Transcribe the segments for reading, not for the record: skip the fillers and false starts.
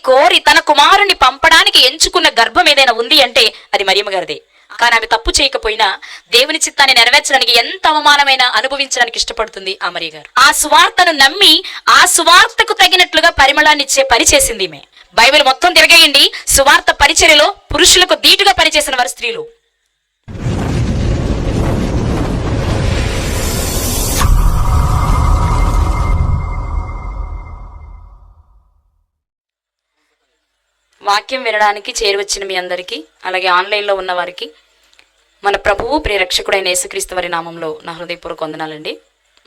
కోరి తన కుమారుని పంపడానికి ఎంచుకున్న గర్భం ఏదైనా ఉంది అంటే అది మరియమ్మ గారిదే. కానీ ఆమె తప్పు చేయకపోయినా దేవుని చిత్తాన్ని నెరవేర్చడానికి ఎంత అవమానమైనా అనుభవించడానికి ఇష్టపడుతుంది ఆ మరియ గారు. ఆ సువార్తను నమ్మి ఆ సువార్తకు తగినట్లుగా పరిమళాన్ని ఇచ్చే పని చేసింది ఈమె. బైబిల్ మొత్తం తిరగేయండి, సువార్త పరిచర్యలో పురుషులకు ధీటుగా పనిచేసిన వారు స్త్రీలు. వాక్యం వినడానికి చేరువచ్చిన మీ అందరికీ, అలాగే ఆన్లైన్లో ఉన్న వారికి మన ప్రభువు ప్రియరక్షకుడైన యేసుక్రీస్తు వారి నామంలో నా హృదయపూర్వక వందనాలండి.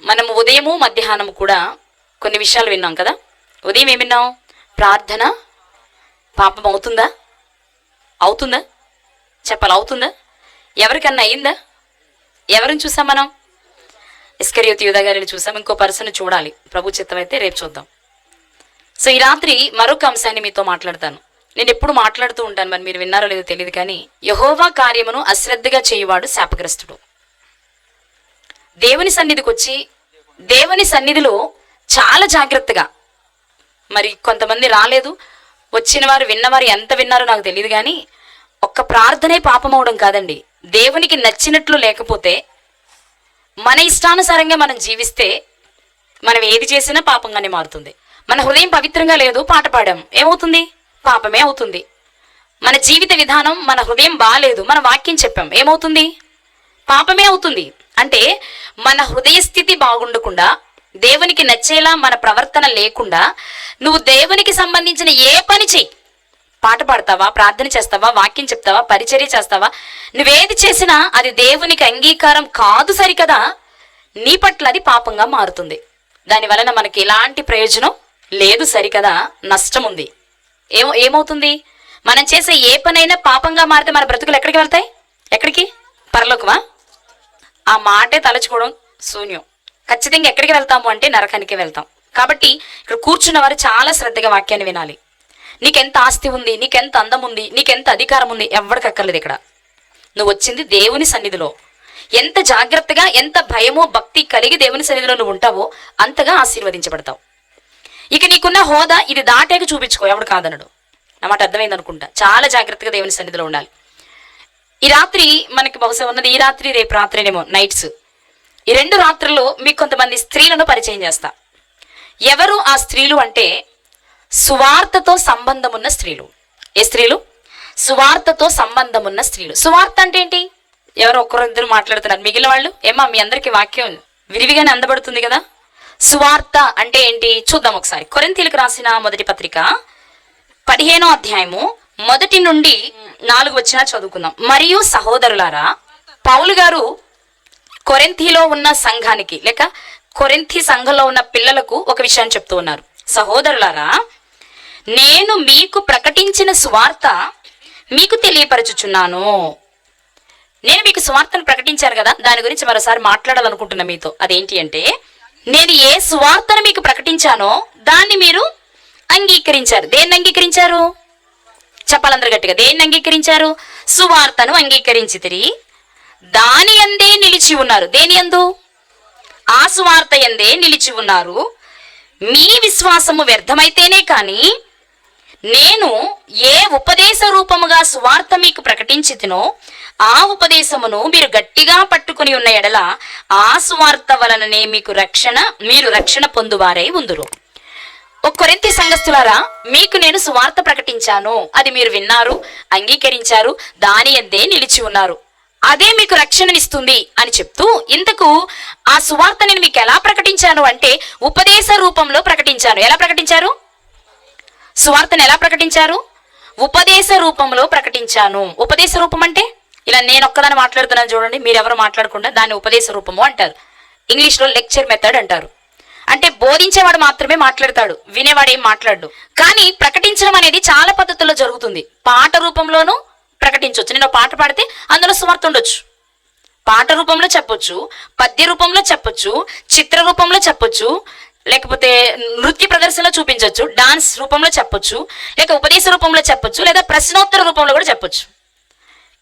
మనము ఉదయము మధ్యాహ్నం కూడా కొన్ని విషయాలు విన్నాం కదా. ఉదయం ఏం విన్నాం? ప్రార్థన పాపం అవుతుందా? అవుతుందా? చెప్పాలి, అవుతుందా? ఎవరికన్నా అయిందా? ఎవరిని చూసాం మనం? ఇస్కరియోతు యూదా గారిని చూసాం. ఇంకో పర్సన్ చూడాలి, ప్రభు చిత్తం అయితే రేపు చూద్దాం. సో ఈ రాత్రి మరొక అంశాన్ని మీతో మాట్లాడతాను. నేను ఎప్పుడు మాట్లాడుతూ ఉంటాను, మరి మీరు విన్నారో లేదో తెలియదు కానీ, యెహోవా కార్యమును అశ్రద్ధగా చేయువాడు శాపగ్రస్తుడు. దేవుని సన్నిధికి వచ్చి దేవుని సన్నిధిలో చాలా జాగ్రత్తగా, మరి కొంతమంది రాలేదు, వచ్చిన వారు విన్నవారు ఎంత విన్నారో నాకు తెలియదు కానీ, ఒక్క ప్రార్థనే పాపం అవడం కాదండి. దేవునికి నచ్చినట్లు లేకపోతే మన ఇష్టానుసారంగా మనం జీవిస్తే మనం ఏది చేసినా పాపంగానే మారుతుంది. మన హృదయం పవిత్రంగా లేదు, పాట పాడాం, ఏమవుతుంది? పాపమే అవుతుంది. మన జీవిత విధానం, మన హృదయం బాగాలేదు, మన వాక్యం చెప్పాం, ఏమవుతుంది? పాపమే అవుతుంది. అంటే మన హృదయ స్థితి బాగుండకుండా, దేవునికి నచ్చేలా మన ప్రవర్తన లేకుండా నువ్వు దేవునికి సంబంధించిన ఏ పని చెయ్యి, పాట పాడతావా, ప్రార్థన చేస్తావా, వాక్యం చెప్తావా, పరిచర్య చేస్తావా, నువ్వేది చేసినా అది దేవునికి అంగీకారం కాదు సరికదా, నీ పట్ల అది పాపంగా మారుతుంది. దాని వలన మనకి ఎలాంటి ప్రయోజనం లేదు సరికదా, నష్టం ఉంది. ఏమవుతుంది? మనం చేసే ఏ పనైనా పాపంగా మారితే మన బ్రతుకులు ఎక్కడికి వెళ్తాయి? ఎక్కడికి? పరలోకమా? ఆ మాటే తలచుకోవడం శూన్యం. ఖచ్చితంగా ఎక్కడికి వెళ్తాము అంటే నరకానికి వెళ్తాం. కాబట్టి ఇక్కడ కూర్చున్న వారు చాలా శ్రద్ధగా వాక్యాన్ని వినాలి. నీకెంత ఆస్తి ఉంది, నీకెంత అందం ఉంది, నీకెంత అధికారం ఉంది, ఎవరికి అక్కర్లేదు. ఇక్కడ నువ్వు వచ్చింది దేవుని సన్నిధిలో. ఎంత జాగ్రత్తగా, ఎంత భయమో భక్తి కలిగి దేవుని సన్నిధిలో నువ్వు ఉంటావో అంతగా ఆశీర్వదించబడతావు. ఇక నీకున్న హోదా ఇది దాటాక చూపించుకో, ఎవడు కాదనడు. నా మాట అర్థమైంది అనుకుంటా. చాలా జాగ్రత్తగా దేవుని సన్నిధిలో ఉండాలి. ఈ రాత్రి మనకి బహుశా ఉన్నది, ఈ రాత్రి రేపు రాత్రినేమో నైట్స్. ఈ 2 రాత్రుల్లో మీకు కొంతమంది స్త్రీలను పరిచయం చేస్తా. ఎవరు ఆ స్త్రీలు అంటే సువార్తతో సంబంధం ఉన్న స్త్రీలు. ఏ స్త్రీలు? సువార్తతో సంబంధం ఉన్న స్త్రీలు. సువార్త అంటే ఏంటి? ఎవరో ఒక్కరిద్దరు మాట్లాడుతున్నారు, మిగిలిన వాళ్ళు ఏమా మీ అందరికీ వాక్యం విరివిగానే అందబడుతుంది కదా. సువార్త అంటే ఏంటి చూద్దాం ఒకసారి. కొరింథీయులకు రాసిన మొదటి పత్రిక 15వ అధ్యాయము 1 నుండి 4 వచన చదువుకుందాం. మరియు సహోదరులారా, పౌలు గారు కొరింథీలో ఉన్న సంఘానికి, లేక కొరింథీ సంఘంలో ఉన్న పిల్లలకు ఒక విషయాన్ని చెప్తూ ఉన్నారు. సహోదరులారా, నేను మీకు ప్రకటించిన సువార్త మీకు తెలియపరచుచున్నాను. నేను మీకు సువార్తను ప్రకటించాను కదా, దాని గురించి మరోసారి మాట్లాడాలనుకుంటున్నా మీతో. అదేంటి అంటే, నేను ఏ సువార్తను మీకు ప్రకటించానో దాన్ని మీరు అంగీకరించారు. దేన్ని అంగీకరించారు? చెప్పాలందరూ గట్టిగా. దేన్ని అంగీకరించారు? సువార్తను అంగీకరించితిరి, దాని యందే నిలిచి ఉన్నారు. దేని యందు? ఆ సువార్త యందే నిలిచి ఉన్నారు. మీ విశ్వాసము వ్యర్థమైతేనే కానీ నేను ఏ ఉపదేశ రూపముగా సువార్త మీకు ప్రకటించితినో ఆ ఉపదేశమును మీరు గట్టిగా పట్టుకుని ఉన్న ఎడల ఆ సువార్త వలననే మీరు రక్షణ పొందువారై ఉందురు. ఒక కొరింథీ సంఘస్థులారా, మీకు నేను సువార్త ప్రకటించాను, అది మీరు విన్నారు, అంగీకరించారు, దాని యందే నిలిచి ఉన్నారు, అదే మీకు రక్షణనిస్తుంది అని చెప్తూ, ఇంతకు ఆ సువార్త నేను మీకు ఎలా ప్రకటించాను అంటే ఉపదేశ రూపంలో ప్రకటించాను. ఎలా ప్రకటించారు? సువార్తను ఎలా ప్రకటించారు? ఉపదేశ రూపంలో ప్రకటించాను. ఉపదేశ రూపం అంటే ఇలా నేను ఒక్కదాన్ని మాట్లాడుతున్నాను చూడండి, మీరెవరు మాట్లాడకుండా దాన్ని ఉపదేశ రూపము అంటారు. ఇంగ్లీష్లో లెక్చర్ మెథడ్ అంటారు. అంటే బోధించేవాడు మాత్రమే మాట్లాడతాడు, వినేవాడు ఏం మాట్లాడు. కానీ ప్రకటించడం అనేది చాలా పద్ధతుల్లో జరుగుతుంది. పాట రూపంలోనూ ప్రకటించవచ్చు. నేను పాట పాడితే అందులో సువార్త ఉండొచ్చు, పాట రూపంలో చెప్పొచ్చు, పద్య రూపంలో చెప్పొచ్చు, చిత్ర రూపంలో చెప్పొచ్చు, లేకపోతే నృత్య ప్రదర్శనలో చూపించవచ్చు, డాన్స్ రూపంలో చెప్పొచ్చు, లేక ఉపదేశ రూపంలో చెప్పొచ్చు, లేదా ప్రశ్నోత్తర రూపంలో కూడా చెప్పొచ్చు.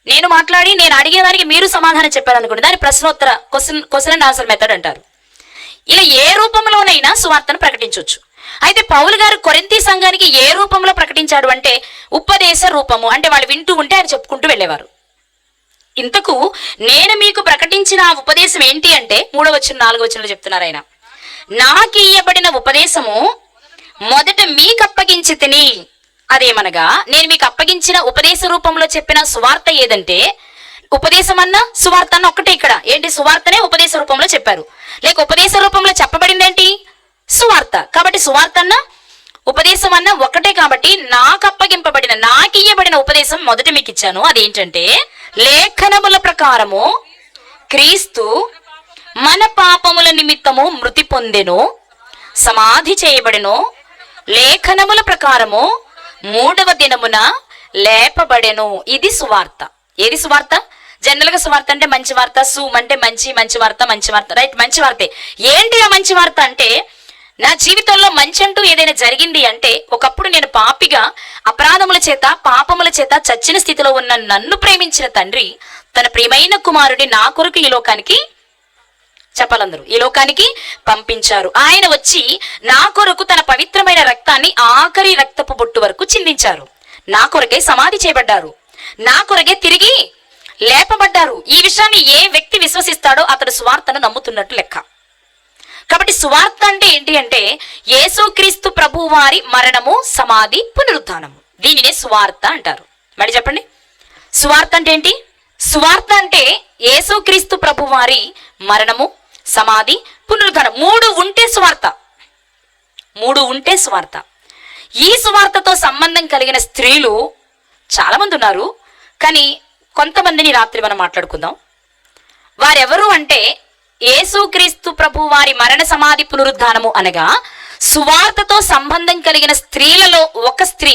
నేను మాట్లాడి నేను అడిగేదానికి మీరు సమాధానం చెప్పారనుకోండి, దాని ప్రశ్నోత్తర క్వశ్చన్ అండ్ ఆన్సర్ మెథడ్ అంటారు. ఇలా ఏ రూపంలోనైనా సువార్తను ప్రకటించవచ్చు. అయితే పౌలు గారు కొరింథీ సంఘానికి ఏ రూపంలో ప్రకటించాడు అంటే ఉపదేశ రూపము, అంటే వాళ్ళు వింటూ ఉంటే ఆయన చెప్పుకుంటూ వెళ్ళేవారు. ఇంతకు నేను మీకు ప్రకటించిన ఆ ఉపదేశం ఏంటి అంటే 3వ వచనం 4వ వచనంలో చెప్తున్నారు ఆయన, నాకు ఇయ్యబడిన ఉపదేశము మొదట మీకు అప్పగించి తిని, అదేమనగా నేను మీకు అప్పగించిన ఉపదేశ రూపంలో చెప్పిన సువార్త ఏదంటే, ఉపదేశం అన్న సువార్త అన్న ఒక్కటే. ఇక్కడ ఏంటి, సువార్తనే ఉపదేశ రూపంలో చెప్పారు, లేక ఉపదేశ రూపంలో చెప్పబడింది ఏంటి, సువార్త. కాబట్టి సువార్త అన్న ఉపదేశం అన్న ఒకటే. కాబట్టి నాకు అప్పగింపబడిన, నాకు ఇయ్యబడిన ఉపదేశం మొదట మీకు ఇచ్చాను. అదేంటంటే, లేఖనముల ప్రకారము క్రీస్తు మన పాపముల నిమిత్తము మృతి పొందెను, సమాధి చేయబడెను, లేఖనముల ప్రకారము 3వ దినమున లేపబడెను. ఇది సువార్త. ఏది సువార్త? జనరల్ గా సువార్త అంటే మంచి వార్త, అంటే మంచి వార్త, మంచి వార్త, రైట్, మంచి వార్తే. ఏంటి ఆ మంచి వార్త అంటే, నా జీవితంలో మంచి అంటూ ఏదైనా జరిగింది అంటే, ఒకప్పుడు నేను పాపిగా అపరాధముల చేత పాపముల చేత చచ్చిన స్థితిలో ఉన్న నన్ను ప్రేమించిన తండ్రి తన ప్రియమైన కుమారుడి నా కొరకు ఈ లోకానికి, చెప్పాలందరూ, ఈ లోకానికి పంపించారు. ఆయన వచ్చి నా కొరకు తన పవిత్రమైన రక్తాన్ని ఆఖరి రక్తపు బొట్టు వరకు చిందించారు. నా కొరకే సమాధి చేయబడ్డారు, నా కొరకే తిరిగి లేపబడ్డారు. ఈ విషయాన్ని ఏ వ్యక్తి విశ్వసిస్తాడో అతడు సువార్తను నమ్ముతున్నట్టు లెక్క. కాబట్టి సువార్త అంటే ఏంటి అంటే, యేసుక్రీస్తు ప్రభు వారి మరణము, సమాధి, పునరుద్ధానము. దీనినే సువార్త అంటారు. మరి చెప్పండి, సువార్త అంటే ఏంటి? సువార్త అంటే యేసుక్రీస్తు ప్రభు వారి మరణము, సమాధి, పునరుద్ధానం. 3 ఉంటే సువార్త. 3 ఉంటే సువార్త. ఈ సువార్తతో సంబంధం కలిగిన స్త్రీలు చాలా మంది ఉన్నారు, కానీ కొంతమందిని రాత్రి మనం మాట్లాడుకుందాం. వారెవరు అంటే, యేసుక్రీస్తు ప్రభు వారి మరణ, సమాధి, పునరుద్ధానము అనగా సువార్తతో సంబంధం కలిగిన స్త్రీలలో ఒక స్త్రీ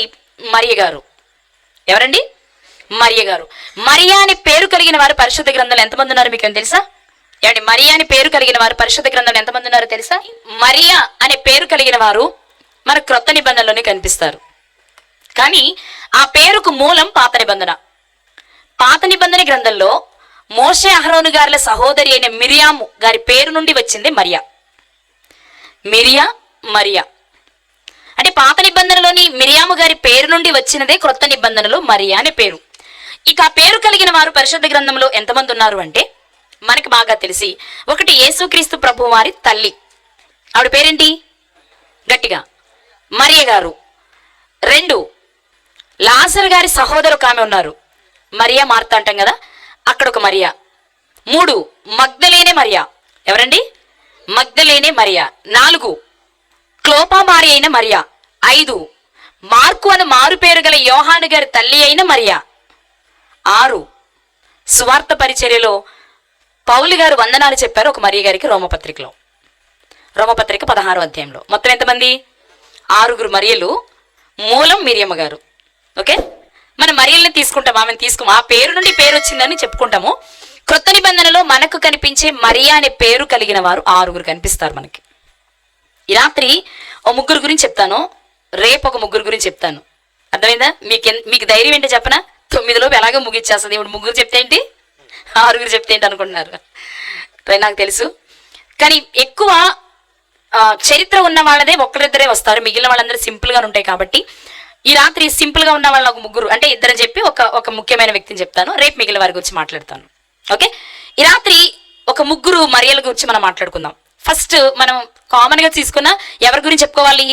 మరియ గారు. ఎవరండి? మరియ గారు. మరియా అని పేరు కలిగిన వారు పరిశుద్ధ గ్రంథంలో ఎంతమంది ఉన్నారు మీకు తెలుసా? ఏమండి, మరియా అని పేరు కలిగిన వారు పరిశుద్ధ గ్రంథంలో ఎంతమంది ఉన్నారో తెలుసా? మరియా అనే పేరు కలిగిన వారు మన క్రొత్త నిబంధనలోనే కనిపిస్తారు, కానీ ఆ పేరుకు మూలం పాత నిబంధన. పాత నిబంధన గ్రంథంలో మోషే అహరోను గారుల సహోదరి అయిన మిరియాము గారి పేరు నుండి వచ్చింది మరియా. మరియా అంటే పాత నిబంధనలోని మిరియాము గారి పేరు నుండి వచ్చినదే క్రొత్త నిబంధనలో మరియా అనే పేరు. ఇక ఆ పేరు కలిగిన వారు పరిశుద్ధ గ్రంథంలో ఎంతమంది ఉన్నారు అంటే, మనకు బాగా తెలిసి, ఒకటి యేసుక్రీస్తు ప్రభు వారి తల్లి, ఆవిడ పేరేంటి గట్టిగా, మరియ గారు. 2 లాజరు గారి సహోదరు ఒక ఆమె ఉన్నారు, మరియా మార్త అంటాం కదా, అక్కడ ఒక మరియా. 3 మగ్దలేనే మరియా. ఎవరండి? మగ్దలేనే మరియా. 4 క్లోపా మారి అయిన మరియా. 5 మార్కు అని మారు పేరు గల యోహాను గారి తల్లి అయిన మరియా. 6 సువార్త పరిచర్యలో పౌలు గారు వందనాలు చెప్పారు ఒక మరియ గారికి రోమపత్రికలో, రోమపత్రిక 16వ అధ్యాయంలో. మొత్తం ఎంతమంది? 6 మరియలు, మూలం మిరియమ్మ గారు. ఓకే, మన మరియల్ని తీసుకుంటాం, ఆమెను తీసుకోము, ఆ పేరు నుండి పేరు వచ్చిందని చెప్పుకుంటాము. క్రొత్త నిబంధనలో మనకు కనిపించే మరియా అనే పేరు కలిగిన వారు 6 కనిపిస్తారు మనకి. ఈ రాత్రి ఓ 3 గురించి చెప్తాను, రేపు ఒక 3 గురించి చెప్తాను. అర్థమైందా? మీకు ధైర్యం ఏంటి చెప్పనా? 9లోపు ఎలాగో ముగిచ్చేస్తుంది. ఇప్పుడు 3 చెప్తే ఏంటి, 6 చెప్తే ఏంటి అనుకుంటున్నారు, నాకు తెలుసు. కానీ ఎక్కువ చరిత్ర ఉన్న వాళ్ళదే 1-2 వస్తారు, మిగిలిన వాళ్ళందరూ సింపుల్గా ఉంటాయి. కాబట్టి ఈ రాత్రి సింపుల్గా ఉన్న వాళ్ళని ఒక 3 అంటే 2 చెప్పి ఒక ముఖ్యమైన వ్యక్తిని చెప్తాను, రేపు మిగిలిన వారి గురించి మాట్లాడతాను. ఓకే, ఈ రాత్రి ఒక 3 మరియల గురించి మనం మాట్లాడుకుందాం. ఫస్ట్ మనం కామన్గా తీసుకున్న ఎవరి గురించి చెప్పుకోవాలి?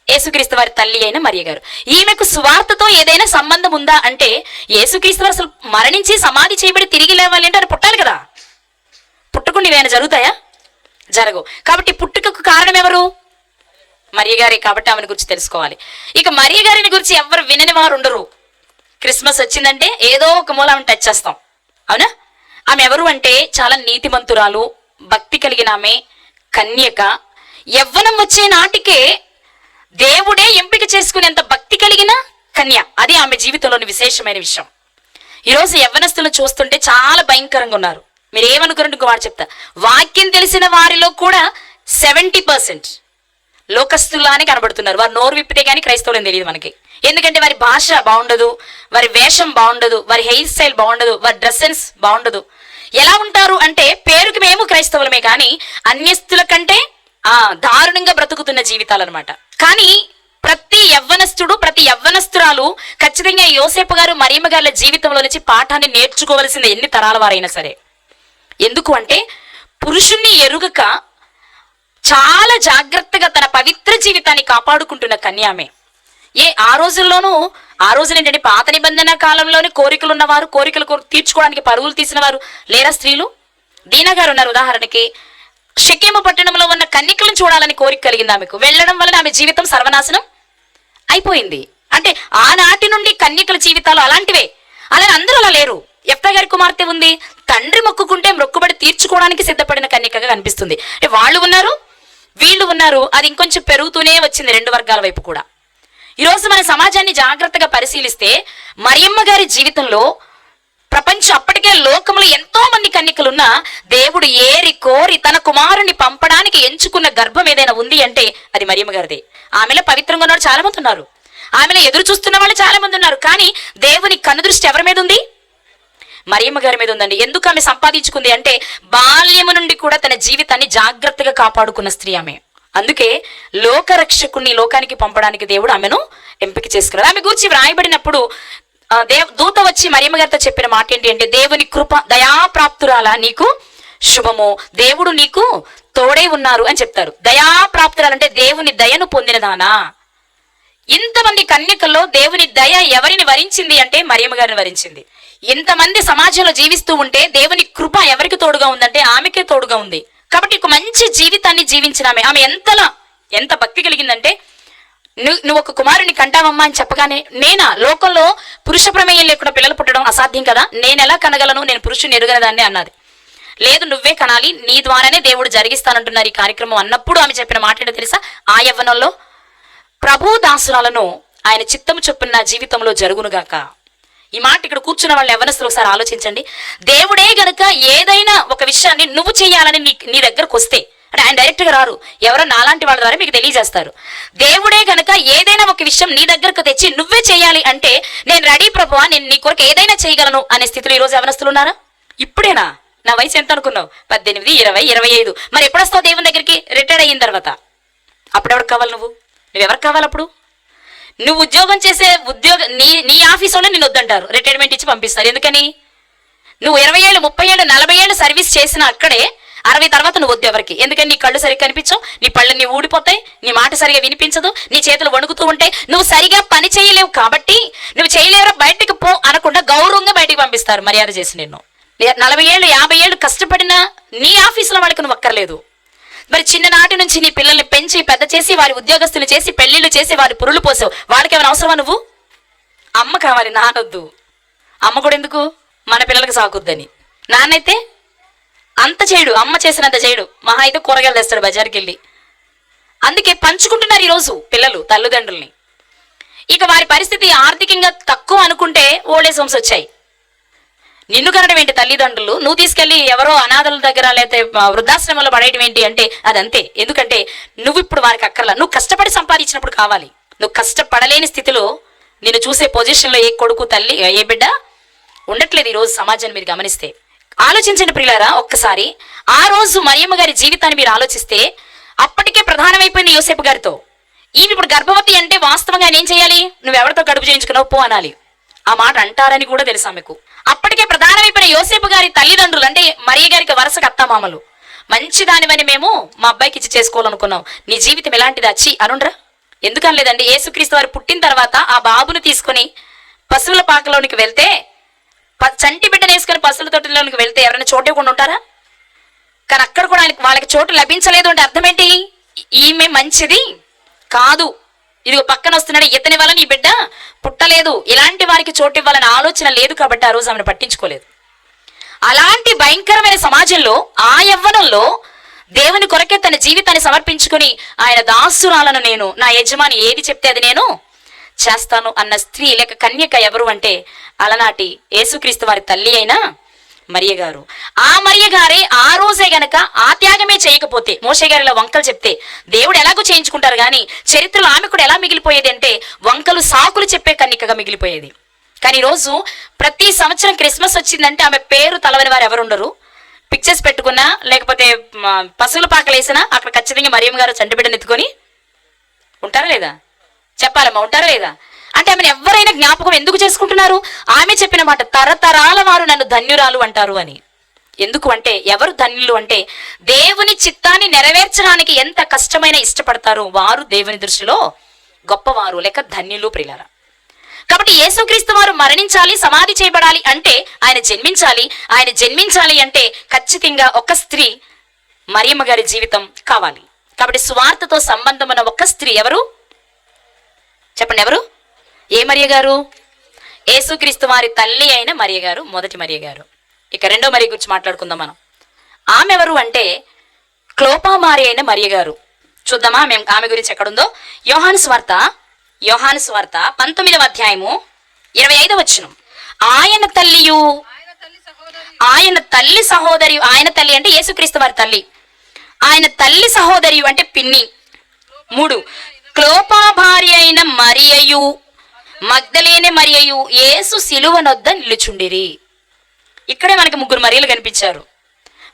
యేసుక్రీస్తు వారి తల్లి అయిన మరియ గారు. ఈమెకు సువార్తతో ఏదైనా సంబంధం ఉందా అంటే, యేసుక్రీస్తు వారు అసలు మరణించి సమాధి చేయబడి తిరిగి లేవాలి అంటే ఆయన పుట్టాలి కదా. పుట్టకుండా ఇవేమైనా జరుగుతాయా? జరగవు. కాబట్టి పుట్టుకకు కారణం ఎవరు? మరియ గారి. కాబట్టి ఆమెను గురించి తెలుసుకోవాలి. ఇక మరియ గారిని గురించి ఎవరు వినని వారు ఉండరు. క్రిస్మస్ వచ్చిందంటే ఏదో ఒక మూల ఆమెను టచ్ చేస్తాం, అవునా? ఆమె ఎవరు అంటే, చాలా నీతిమంతురాలు, భక్తి కలిగిన ఆమె, కన్యక. యవ్వనం వచ్చే నాటికే దేవుడే ఎంపిక చేసుకునేంత భక్తి కలిగిన కన్య. అది ఆమె జీవితంలోని విశేషమైన విషయం. ఈరోజు యవ్వనస్తులను చూస్తుంటే చాలా భయంకరంగా ఉన్నారు. మీరు ఏమనుకున్నట్టు వాడు చెప్తా, వాక్యం తెలిసిన వారిలో కూడా 70% లోకస్తులానే కనబడుతున్నారు. వారు నోరు విప్పితే కానీ క్రైస్తవులని తెలియదు మనకి. ఎందుకంటే వారి భాష బాగుండదు, వారి వేషం బాగుండదు, వారి హెయిర్ స్టైల్ బాగుండదు, వారి డ్రెస్ సెన్స్ బాగుండదు. ఎలా ఉంటారు అంటే, పేరుకి మేము క్రైస్తవులమే కానీ అన్యస్తుల కంటే దారుణంగా బ్రతుకుతున్న జీవితాలు అనమాట. కానీ ప్రతి యవ్వనస్తుడు, ప్రతి యవ్వనస్తురాలు ఖచ్చితంగా యోసేపు గారు మరియమ్మ గారి జీవితంలో నుంచి పాఠాన్ని నేర్చుకోవలసింది, ఎన్ని తరాల వారైనా సరే. ఎందుకు అంటే పురుషుణ్ణి ఎరుగక చాలా జాగ్రత్తగా తన పవిత్ర జీవితాన్ని కాపాడుకుంటున్న కన్యామే. ఆ రోజుల్లోనూ, ఆ రోజున ఏంటంటే పాత నిబంధన కాలంలోనే కోరికలు ఉన్నవారు, కోరికలు తీర్చుకోవడానికి పరుగులు తీసిన వారు లేరా స్త్రీలు? దీనా గారు ఉన్నారు ఉదాహరణకి. షెకెము పట్టణంలో ఉన్న కన్యకలను చూడాలని కోరిక కలిగింది ఆమెకు. వెళ్ళడం వలన ఆమె జీవితం సర్వనాశనం అయిపోయింది. అంటే ఆనాటి నుండి కన్యకల జీవితాలు అలాంటివే. అలాగే అందరూ అలా లేరు. యెఫ్తా గారి కుమార్తె ఉంది, తండ్రి మొక్కుకుంటే మొక్కుబడి తీర్చుకోవడానికి సిద్ధపడిన కన్యకగా కనిపిస్తుంది. అంటే వాళ్ళు ఉన్నారు, వీళ్ళు ఉన్నారు. అది ఇంకొంచెం పెరుగుతూనే వచ్చింది రెండు వర్గాల వైపు కూడా. ఈరోజు మన సమాజాన్ని జాగ్రత్తగా పరిశీలిస్తే మరియమ్మ గారి జీవితంలో అప్పటికే లోకంలో ఎంతో మంది కన్యకలున్నా దేవుడు ఏరి కోరి తన కుమారుని పంపడానికి ఎంచుకున్న గర్భం ఏదైనా ఉంది అంటే అది మరియమ్మ గారిదే. ఆమెలో పవిత్రంగా ఉన్నవాడు చాలా మంది ఉన్నారు, ఆమెలో ఎదురు చూస్తున్న వాళ్ళు చాలా మంది ఉన్నారు. కానీ దేవుని కనుదృష్టి ఎవరి మీద ఉంది? మరియమ్మ గారి మీద ఉందండి. ఎందుకు ఆమె సంపాదించుకుంది అంటే బాల్యము నుండి కూడా తన జీవితాన్ని జాగ్రత్తగా కాపాడుకున్న స్త్రీ ఆమె. అందుకే లోకరక్షకుణ్ణి లోకానికి పంపడానికి దేవుడు ఆమెను ఎంపిక చేసుకున్నాడు. ఆమె గురించి వ్రాయబడినప్పుడు దూత వచ్చి మరియమ్మ గారితో చెప్పిన మాట ఏంటి అంటే, దేవుని కృప దయాప్రాప్తురాలా నీకు శుభము, దేవుడు నీకు తోడై ఉన్నారు అని చెప్తారు. దయాప్రాప్తురాలంటే దేవుని దయను పొందినదానా. ఇంతమంది కన్యకల్లో దేవుని దయ ఎవరిని వరించింది అంటే మరియమ్మ గారిని వరించింది. ఇంతమంది సమాజంలో జీవిస్తూ ఉంటే దేవుని కృప ఎవరికి తోడుగా ఉందంటే ఆమెకే తోడుగా ఉంది. కాబట్టి ఒక మంచి జీవితాన్ని జీవించిన ఆమె ఎంత భక్తి కలిగిందంటే, నువ్వు ఒక కుమారుని కంటావమ్మా అని చెప్పగానే, నేనా? లోకంలో పురుష ప్రమేయం లేకుండా పిల్లలు పుట్టడం అసాధ్యం కదా, నేను ఎలా కనగలను, నేను పురుషుని ఎరుగనదాన్ని అన్నది. లేదు, నువ్వే కనాలి, నీ ద్వారానే దేవుడు జరిగిస్తానంటున్నారు ఈ కార్యక్రమం అన్నప్పుడు ఆమె చెప్పిన మాట ఏంటో తెలుసా? ఆ యవ్వనంలో ప్రభు దాసురాలను ఆయన చిత్తము చొప్పున నా జీవితంలో జరుగునుగాక. ఈ మాట ఇక్కడ కూర్చున్న వాళ్ళని యవ్వనస్తులు ఒకసారి ఆలోచించండి. దేవుడే గనుక ఏదైనా ఒక విషయాన్ని నువ్వు చేయాలని నీ దగ్గరకు వస్తే, అంటే ఆయన డైరెక్ట్ గా రారు, ఎవరో నాలాంటి వాళ్ళ ద్వారా మీకు తెలియజేస్తారు. దేవుడే గనుక ఏదైనా ఒక విషయం నీ దగ్గరకు తెచ్చి నువ్వే చేయాలి అంటే, నేను రెడీ ప్రభువా, నేను నీ కొరకు ఏదైనా చేయగలను అనే స్థితిలో ఈరోజు యవ్వనస్తులు ఉన్నారా? ఇప్పుడేనా? నా వయసు ఎంత అనుకున్నావు? 18, 20, 25. మరి ఎప్పుడు వస్తావు దేవుని దగ్గరికి? రిటైర్డ్ అయిన తర్వాత. అప్పుడెవరికి కావాలి? నువ్వెవరికి కావాలి? అప్పుడు నువ్వు ఉద్యోగం చేసే నీ ఆఫీస్ వాళ్ళు నేను వద్దంటారు, రిటైర్మెంట్ ఇచ్చి పంపిస్తారు. ఎందుకని? నువ్వు 20 ఏళ్ళు, 30 ఏళ్ళు, 40 ఏళ్ళు సర్వీస్ చేసిన అక్కడే 60 తర్వాత నువ్వు వద్దు ఎవరికి. ఎందుకని? నీ కళ్ళు సరిగ్గా కనిపించవు, నీ పళ్ళు నీ ఊడిపోతాయి, నీ మాట సరిగా వినిపించదు, నీ చేతులు వణుకుతూ ఉంటాయి, నువ్వు సరిగా పని చేయలేవు. కాబట్టి నువ్వు చేయలేవరా బయటకు పో అనకుండా గౌరవంగా బయటికి పంపిస్తారు మర్యాద చేసి. నిన్ను 40 ఏళ్ళు 50 ఏళ్ళు కష్టపడిన నీ ఆఫీసులో వాళ్ళకి నువ్వు అక్కర్లేదు. మరి చిన్ననాటి నుంచి నీ పిల్లల్ని పెంచి పెద్ద చేసి వారి ఉద్యోగస్తులు చేసి పెళ్లిళ్ళు చేసి వారి పురులు పోసావు, వాళ్ళకి ఏమైనా అవసరమా? నువ్వు అమ్మ కావాలి, నానొద్దు. అమ్మ కూడా ఎందుకు? మన పిల్లలకి సాకుద్దని. నాన్నైతే అంత చేయడు, అమ్మ చేసినంత చేయడు, మహా అయితే కూరగాయలు తెస్తాడు బజార్కి వెళ్ళి. అందుకే పంచుకుంటున్నారు ఈరోజు పిల్లలు తల్లిదండ్రుల్ని. ఇక వారి పరిస్థితి ఆర్థికంగా తక్కువ అనుకుంటే ఓల్డేజ్ హోమ్స్ వచ్చాయి. నిన్ను కనడం ఏంటి తల్లిదండ్రులు, నువ్వు తీసుకెళ్లి ఎవరో అనాథల దగ్గర లేకపోతే వృద్ధాశ్రమంలో పడేయడం ఏంటి అంటే అదంతే. ఎందుకంటే నువ్వు ఇప్పుడు వారికి అక్కర్లా, నువ్వు కష్టపడి సంపాదించినప్పుడు కావాలి. నువ్వు కష్టపడలేని స్థితిలో నిన్ను చూసే పొజిషన్లో ఏ కొడుకు తల్లి ఏ బిడ్డ ఉండట్లేదు ఈరోజు సమాజాన్ని మీరు గమనిస్తే. ఆలోచించండి ప్రియులారా ఒక్కసారి. ఆ రోజు మరియమ్మ గారి జీవితాన్ని మీరు ఆలోచిస్తే అప్పటికే ప్రధానమైపోయింది యోసేపు గారితో. ఈమె ఇప్పుడు గర్భవతి అంటే వాస్తవంగా ఆయన ఏం చేయాలి? నువ్వెవరితో కడుపు చేయించుకున్నావు పో అనాలి. ఆ మాట అంటారని కూడా తెలుసు ఆమెకు. అప్పటికే ప్రధానమైపోయిన యోసేపు గారి తల్లిదండ్రులు అంటే మరియ గారికి వరుస అత్తమామలు, మంచి దానివని మేము మా అబ్బాయికి ఇచ్చి చేసుకోవాలనుకున్నాం, నీ జీవితం ఎలాంటిది వచ్చి అనుండ్రా. ఎందుకనలేదండి, యేసుక్రీస్తు వారు పుట్టిన తర్వాత ఆ బాబును తీసుకుని పశువుల పాకలోనికి వెళ్తే, చంటి బిడ్డను వేసుకుని పశువుల తొట్టిలోనికి వెళ్తే ఎవరైనా చోటు ఇవ్వకుండా ఉంటారా? కానీ అక్కడ కూడా వాళ్ళకి చోటు లభించలేదు అంటే అర్థం ఏంటి? ఈమె మంచిది కాదు, ఇదిగో పక్కన వస్తున్నాడు, ఇతని వల్ల నీ బిడ్డ పుట్టలేదు, ఇలాంటి వారికి చోటు ఇవ్వాలని ఆలోచన లేదు. కాబట్టి ఆ రోజు ఆమెను పట్టించుకోలేదు. అలాంటి భయంకరమైన సమాజంలో ఆ యవ్వనంలో దేవుని కొరకే తన జీవితాన్ని సమర్పించుకుని ఆయన దాసురాలను నేను, నా యజమాని ఏది చెప్తే అది నేను చేస్తాను అన్న స్త్రీ లేక కన్యక ఎవరు అంటే అలనాటి యేసుక్రీస్తు వారి తల్లి అయిన మరియ గారు. ఆ మరియ గారే ఆ రోజే గనక ఆ త్యాగమే చేయకపోతే, మోషే గారిలో వంకలు చెప్తే దేవుడు ఎలాగో చేయించుకుంటారు కానీ చరిత్రలో ఆమె కూడా ఎలా మిగిలిపోయేది అంటే వంకలు సాకులు చెప్పే కన్యకగా మిగిలిపోయేది. కానీ ఈరోజు ప్రతి సంవత్సరం క్రిస్మస్ వచ్చిందంటే ఆమె పేరు తలవని వారు ఎవరు ఉండరు. పిక్చర్స్ పెట్టుకున్నా లేకపోతే పశువుల పాకలు వేసినా అక్కడ ఖచ్చితంగా మరియమ్మ గారు చంటిబిడ్డను ఎత్తుకొని ఉంటారా లేదా? చెప్పాలమ్మా, ఉంటారా లేదా? అంటే ఆమెను ఎవరైనా జ్ఞాపకం ఎందుకు చేసుకుంటున్నారు? ఆమె చెప్పిన మాట, తరతరాల వారు నన్ను ధన్యురాలు అంటారు అని. ఎందుకు అంటే, ఎవరు ధన్యులు అంటే దేవుని చిత్తాన్ని నెరవేర్చడానికి ఎంత కష్టమైన ఇష్టపడతారో వారు దేవుని దృష్టిలో గొప్పవారు లేక ధన్యులు ప్రియులారా. కాబట్టి యేసుక్రీస్తు వారు మరణించాలి, సమాధి చేయబడాలి అంటే ఆయన జన్మించాలి. ఆయన జన్మించాలి అంటే ఖచ్చితంగా ఒక స్త్రీ, మరియమ్మ గారి జీవితం కావాలి. కాబట్టి సువార్తతో సంబంధం ఉన్న ఒక స్త్రీ ఎవరు చెప్పండి? ఎవరు? ఏ మరియ గారు? యేసుక్రీస్తు వారి తల్లి అయిన మరియ గారు, మొదటి మరియ గారు. ఇక రెండో మరియ గురించి మాట్లాడుకుందాం మనం. ఆమె ఎవరు అంటే క్లోపా మారి అయిన మరియ గారు. చూద్దామా ఆమె గురించి ఎక్కడుందో? యోహాను స్వార్త 19వ అధ్యాయము 25వ వచనం. ఆయన తల్లియు, ఆయన తల్లి సహోదరి, ఆయన తల్లి అంటే యేసుక్రీస్తు వారి తల్లి, ఆయన తల్లి సహోదరి అంటే పిన్ని. 3 క్లోపా భార్య అయిన మరియయు మగ్దలేనే మరియయు యేసు సిలువ నొద్ద నిలుచుండిరి. ఇక్కడే మనకి 3 మరియలు కనిపించారు.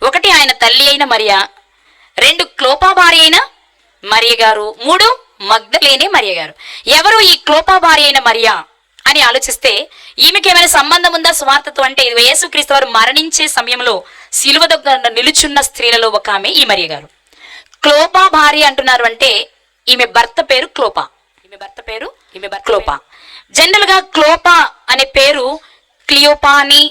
1 ఆయన తల్లి అయిన మరియా, 2 క్లోపా భార్య అయిన మరియ గారు, 3 మగ్దలేనే మరియ గారు. ఎవరు ఈ క్లోపా భార్య అయిన మరియా అని ఆలోచిస్తే ఈమెకి ఏమైనా సంబంధం ఉందా సువార్తతో అంటే? ఇది యేసుక్రీస్తు వారు మరణించే సమయంలో సిలువ దగ్గర నిలుచున్న స్త్రీలలో ఒక ఆమె ఈ మరియ గారు. క్లోపా భార్య అంటున్నారు అంటే ఈమె భర్త పేరు క్లోపా. ఈమె భర్త క్లోపా. జనరల్ గా క్లోపా అనే పేరు క్లియోపాని,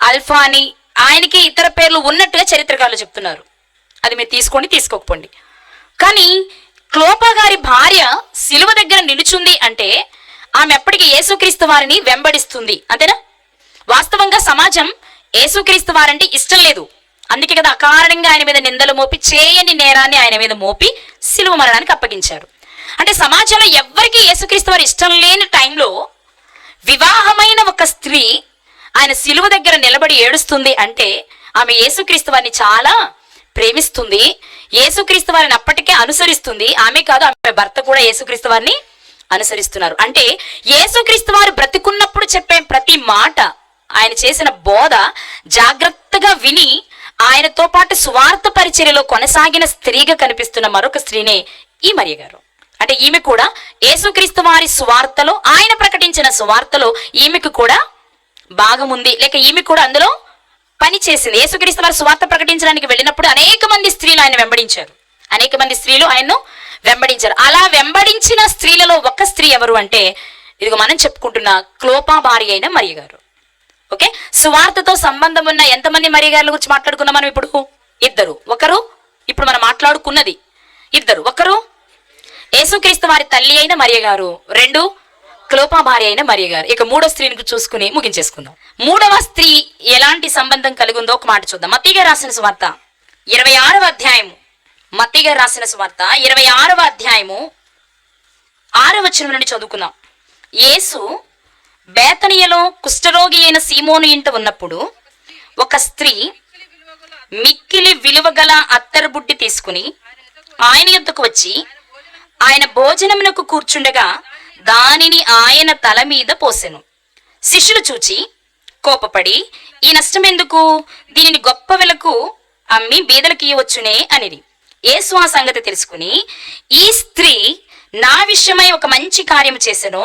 అల్ఫాని, ఆయనకి ఇతర పేర్లు ఉన్నట్టుగా చరిత్రకారులు చెప్తున్నారు. అది మీరు తీసుకోండి, తీసుకోకపోండి. కానీ క్లోపా గారి భార్య సిలువ దగ్గర నిలుచుంది అంటే ఆమె ఎప్పటికీ యేసుక్రీస్తు వారిని వెంబడిస్తుంది, అంతేనా? వాస్తవంగా సమాజం యేసుక్రీస్తు వారంటే ఇష్టం లేదు. అందుకే కదా అకారణంగా ఆయన మీద నిందలు మోపి చేయని నేరాన్ని ఆయన మీద మోపి సిలువ మరణానికి అప్పగించారు. అంటే సమాజంలో ఎవ్వరికీ యేసుక్రీస్తు వారు ఇష్టం లేని టైంలో వివాహమైన ఒక స్త్రీ ఆయన సిలువ దగ్గర నిలబడి ఏడుస్తుంది అంటే ఆమె యేసుక్రీస్తు వారిని చాలా ప్రేమిస్తుంది. యేసుక్రీస్తు వారిని అప్పటికే అనుసరిస్తుంది. ఆమె కాదు, ఆమె భర్త కూడా యేసుక్రీస్తు వారిని అనుసరిస్తున్నారు. అంటే యేసుక్రీస్తు వారు బ్రతికున్నప్పుడు చెప్పే ప్రతి మాట, ఆయన చేసిన బోధ జాగ్రత్తగా విని ఆయనతో పాటు సువార్త పరిచర్యలో కొనసాగిన స్త్రీగా కనిపిస్తున్న మరొక స్త్రీనే ఈ మరియ గారు. అంటే ఈమె కూడా యేసుక్రీస్తు వారి సువార్తలో, ఆయన ప్రకటించిన సువార్తలో ఈమెకు కూడా భాగం ఉంది, లేక ఈమె కూడా అందులో పని చేసింది. యేసుక్రీస్తు వారు సువార్త ప్రకటించడానికి వెళ్ళినప్పుడు అనేక మంది స్త్రీలు ఆయన వెంబడించారు. అనేక మంది స్త్రీలు ఆయన్ను వెంబడించారు. అలా వెంబడించిన స్త్రీలలో ఒక స్త్రీ ఎవరు అంటే ఇదిగో మనం చెప్పుకుంటున్న క్లోపా భార్య అయిన మరియ గారు. ఓకే, సువార్తతో సంబంధం ఉన్న ఎంతమంది మరియ గారుల గురించి మాట్లాడుకున్నాం మనం ఇప్పుడు? 2. ఒకరు ఇప్పుడు మనం మాట్లాడుకున్నది 2. ఒకరు యేసుక్రీస్తు వారి తల్లి అయిన మరియ గారు, 2 క్లోపా భార్య అయిన మరియ గారు. ఇక 3వ స్త్రీని చూసుకుని ముగించేసుకుందాం. 3వ స్త్రీ ఎలాంటి సంబంధం కలిగి ఉందో ఒక మాట చూద్దాం. మత్తయి గారు రాసిన సువార్త 26వ అధ్యాయము. మత్తయి గారు రాసిన సువార్త 26వ అధ్యాయము 6వ వచనం నుండి చదువుకుందాం. యేసు బేతనియలో కుష్ఠరోగి అయిన సీమోను ఇంట ఉన్నప్పుడు ఒక స్త్రీ మిక్కిలి విలువగల అత్తరు బుడ్డి తీసుకుని ఆయన యొద్దకు వచ్చి ఆయన భోజనమునకు కూర్చుండగా దానిని ఆయన తల మీద పోసెను. శిష్యులు చూచి కోపపడి, ఈ నష్టం ఎందుకు? దీనిని గొప్ప వెలకు అమ్మి బీదలకు ఇవ్వచ్చునే అనిది. యేసు ఆ సంగతి తెలుసుకుని, ఈ స్త్రీ నా విషయమై ఒక మంచి కార్యం చేసెను,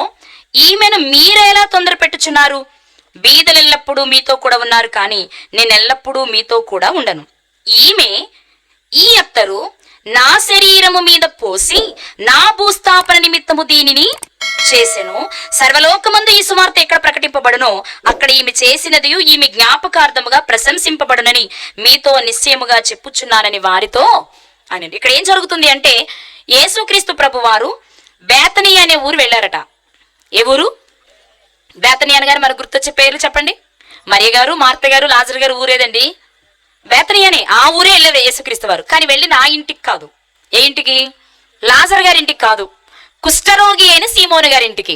ఈమెను మీరెలా తొందర పెట్టుచున్నారు? బీదలు ఎల్లప్పుడూ మీతో కూడా ఉన్నారు, కానీ నేను ఎల్లప్పుడూ మీతో కూడా ఉండను. ఈమె ఈ అత్తరు నా శరీరము మీద పోసి నా భూస్థాపన నిమిత్తము దీనిని చేసెను. సర్వలోకమందు ఈ సువార్త ఎక్కడ ప్రకటింపబడునో అక్కడ ఈమె చేసినది ఈమె జ్ఞాపకార్థముగా ప్రశంసింపబడునని మీతో నిశ్చయముగా చెప్పుచున్నానని వారితో అని. ఇక్కడ ఏం జరుగుతుంది అంటే యేసుక్రీస్తు ప్రభు వారు బేతనీ అనే ఊరు వెళ్ళారట. ఏ ఊరు? బేతనీ అనగానే మనకు గుర్తొచ్చే పేర్లు చెప్పండి. మరియ గారు, మార్త గారు, లాజరు గారు ఊరేదండి? బేతనీ అనే ఆ ఊరే వెళ్ళారు యేసుక్రీస్తు వారు. కానీ వెళ్ళిన ఆ ఇంటికి కాదు. ఏ ఇంటికి? లాజరు గారి ఇంటికి కాదు, కుష్ఠరోగి అయిన సీమోను గారి ఇంటికి.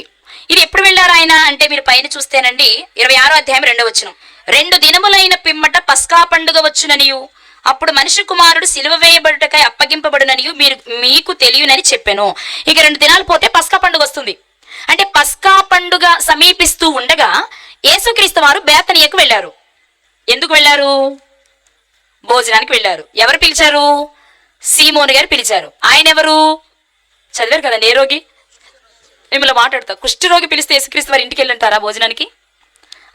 ఇది ఎప్పుడు వెళ్ళారు ఆయన అంటే మీరు పైన చూస్తేనండి 26వ అధ్యాయం 2వ వచనం. 2 దినములైన పిమ్మట పస్కా పండుగ వచ్చుననియు అప్పుడు మనిషి కుమారుడు సిలువ వేయబడుటకై అప్పగింపబడుననియు మీకు తెలియనని చెప్పాను. ఇక 2 దినాలు పోతే పస్కా పండుగ వస్తుంది. అంటే పస్కా పండుగ సమీపిస్తూ ఉండగా యేసుక్రీస్తు వారు బేతనియకు వెళ్ళారు. ఎందుకు వెళ్ళారు? భోజనానికి వెళ్ళారు. ఎవరు పిలిచారు? సీమోను గారు పిలిచారు. ఆయన ఎవరు చదివారు కదండి. ఏ రోగి? మిమ్మల్ని మాట్లాడతా. కుష్ఠరోగి పిలిస్తే యేసుక్రీస్తు వారి ఇంటికి వెళ్ళంటారా భోజనానికి?